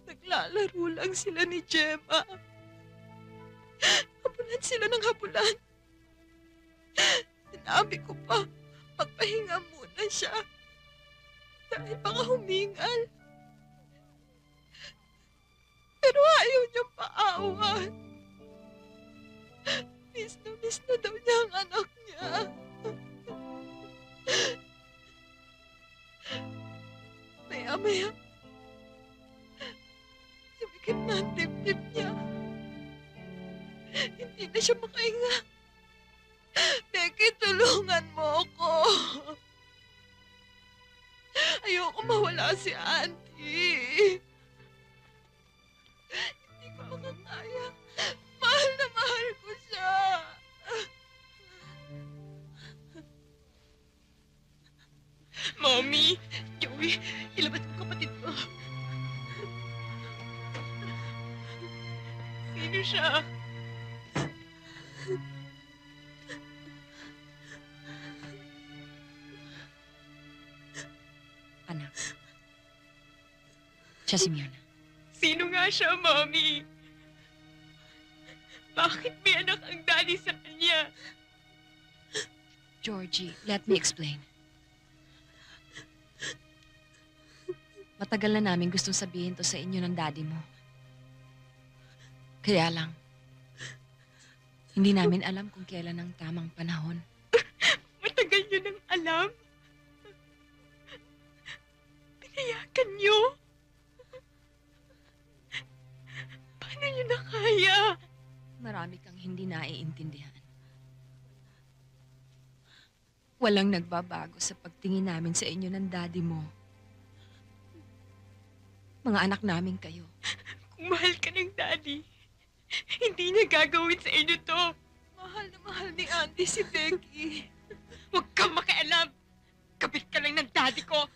Naglalaro lang sila ni Gemma. Habulan sila ng habulan. Sinabi ko pa, magpahinga muna siya. Dahil baka humingal. Pero ayaw niyang paawan. Miss na daw niya ang anak niya. Maya-maya, sumikip na ang dibdib niya. Hindi na siya makahinga. Becky, tulungan mo ako. Ayoko mawala si Auntie. Hindi ko makakaya. Mahal na mahal ko siya. Mommy! Joey, ilabas mo kapatid ko. Sino siya? Anak. Siya si Myrna. Sino nga siya, Mommy? Bakit may anak ang daddy sa kanya? Georgie, let me explain. Matagal na namin gustong sabihin to sa inyo ng daddy mo. Kaya lang, hindi namin alam kung kailan ang tamang panahon. Matagal niyo nang alam? Pinayakan niyo? Paano niyo na kaya? Marami kang hindi naiintindihan. Walang nagbabago sa pagtingin namin sa inyo ng daddy mo. Mga anak namin kayo. Kung mahal ka ng daddy, hindi niya gagawin sa inyo to. Mahal na mahal ni Auntie si Becky. Huwag kang makialam. Kapit ka lang ng daddy ko.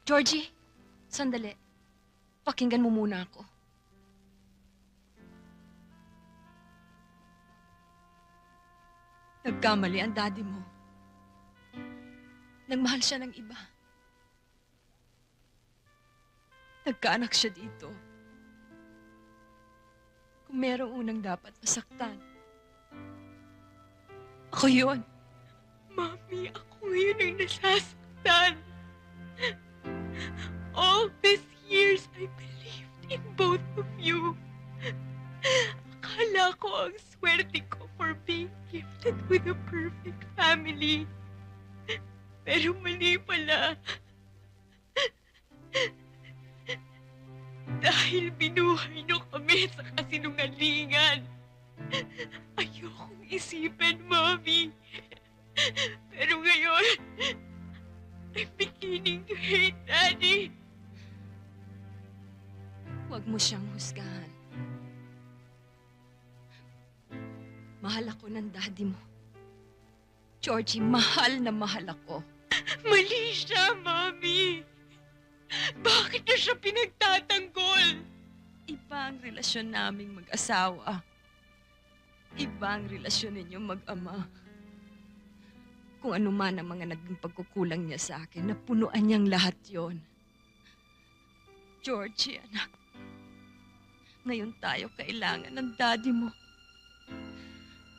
Georgie, sandali. Pakinggan mo muna ako. Nagkamali ang daddy mo. Nagmahal siya ng iba. Nagkaanak siya dito. Kung merong unang dapat masaktan, ako yun. Mami, ako ngayon ang nasasaktan. All these years, I believed in both of you. Akala ko ang swerte ko for being gifted with a perfect family. Pero mali pala. Dahil binuhay niyo kami sa kasinungalingan. Ayokong isipin, Mommy. Pero ngayon, I'm beginning to hate Daddy. Huwag mo siyang husgahan. Mahal ako ng daddy mo. Georgie, mahal na mahal ako. Mali siya, Mommy. Bakit niyo siya pinagtatanggol? Iba ang relasyon naming mag-asawa. Iba ang relasyon ninyong mag-ama. Kung ano man ang mga naging pagkukulang niya sa akin, napunuan niyang lahat yon. Georgie, anak. Ngayon tayo kailangan ng daddy mo.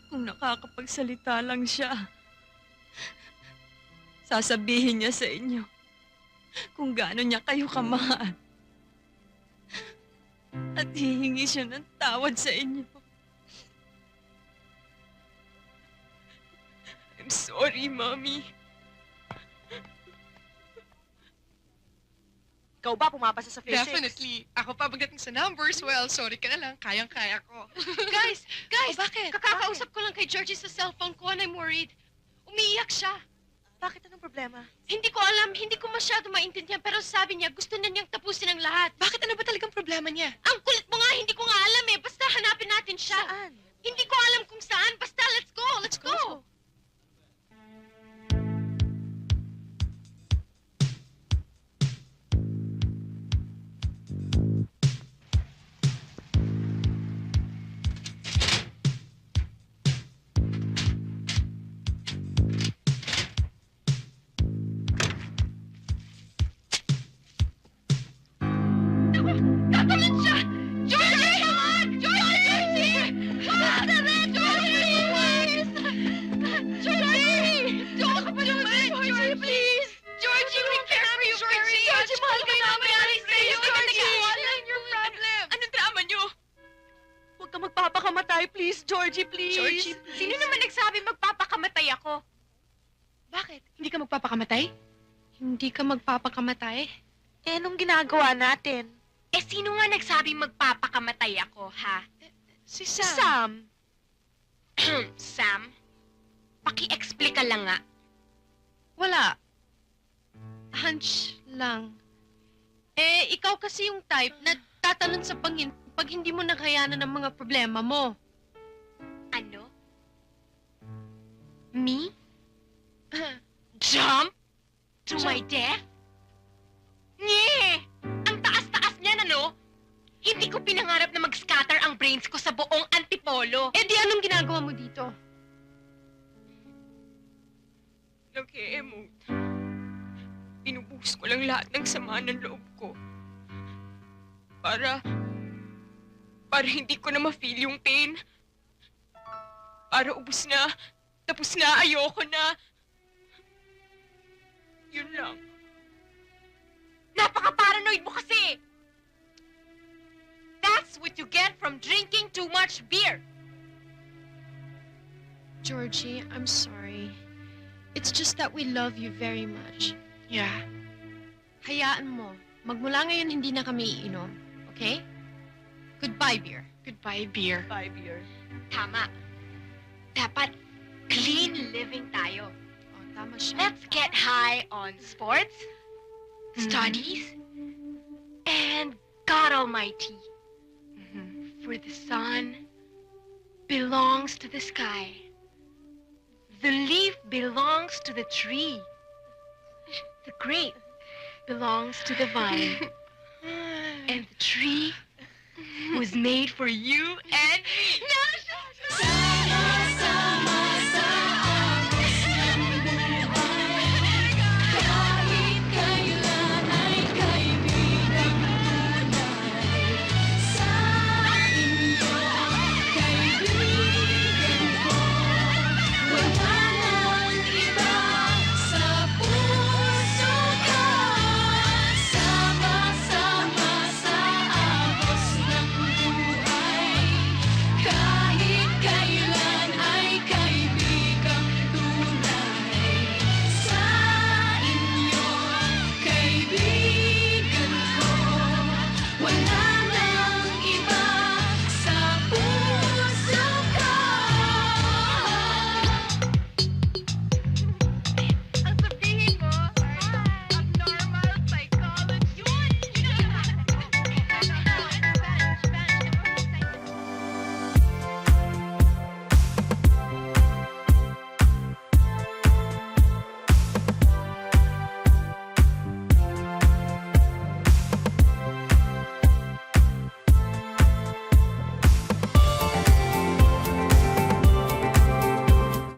Kung nakakapagsalita lang siya, sasabihin niya sa inyo kung gaano niya kayo kamahal. At hihingi siya ng tawad sa inyo. I'm sorry, Mommy. Ikaw ba pumapasa sa physics? Definitely. Ako pa pagdating sa numbers, well, sorry ka na lang. Kayang-kaya ko. Guys! Oh, bakit? Kakakausap ko lang kay Georgie sa cellphone ko and I'm worried. Umiiyak siya. Bakit? Anong problema? Hindi ko alam, hindi ko masyado maintindihan, pero sabi niya, gusto na niyang tapusin ang lahat. Bakit? Ano ba talagang problema niya? Ang kulit mo nga, hindi ko nga alam eh. Basta hanapin natin siya. Saan? Hindi ko alam kung saan. Basta let's go, let's go. magpakamatay. Please, Georgie, please. Georgie, Sino naman nagsabi magpapakamatay ako? Bakit? Hindi ka magpapakamatay? Hindi ka magpapakamatay? Eh, anong ginagawa natin? Eh, sino nga nagsabi magpapakamatay ako, ha? Si Sam. Sam. Sam? Paki-explica lang nga. Wala. Hunch lang. Eh, ikaw kasi yung type na tatalon sa pangin pag hindi mo nakayanan ng mga problema mo. Ano? Me? Jump? To my death? Nye! Ang taas-taas niyan, ano? Hindi ko pinangarap na mag-scatter ang brains ko sa buong antipolo. Eh di anong ginagawa mo dito? Nag-e-emote. Binubuhos ko lang lahat ng sama ng loob ko. Para hindi ko na ma-feel yung pain. Para ubus na, tapos na, ayoko na. Yun lang. Napaka-paranoid mo kasi! That's what you get from drinking too much beer. Georgie, I'm sorry. It's just that we love you very much. Yeah. Hayaan mo. Magmula ngayon, hindi na kami iinom. Okay? Goodbye, beer. Goodbye, beer. Bye, beer. Tama. Dapat clean living tayo. Oh, tama siya. Let's get high on sports, studies, and God Almighty. For the sun belongs to the sky. The leaf belongs to the tree. The grape belongs to the vine. And the tree was made for you and me.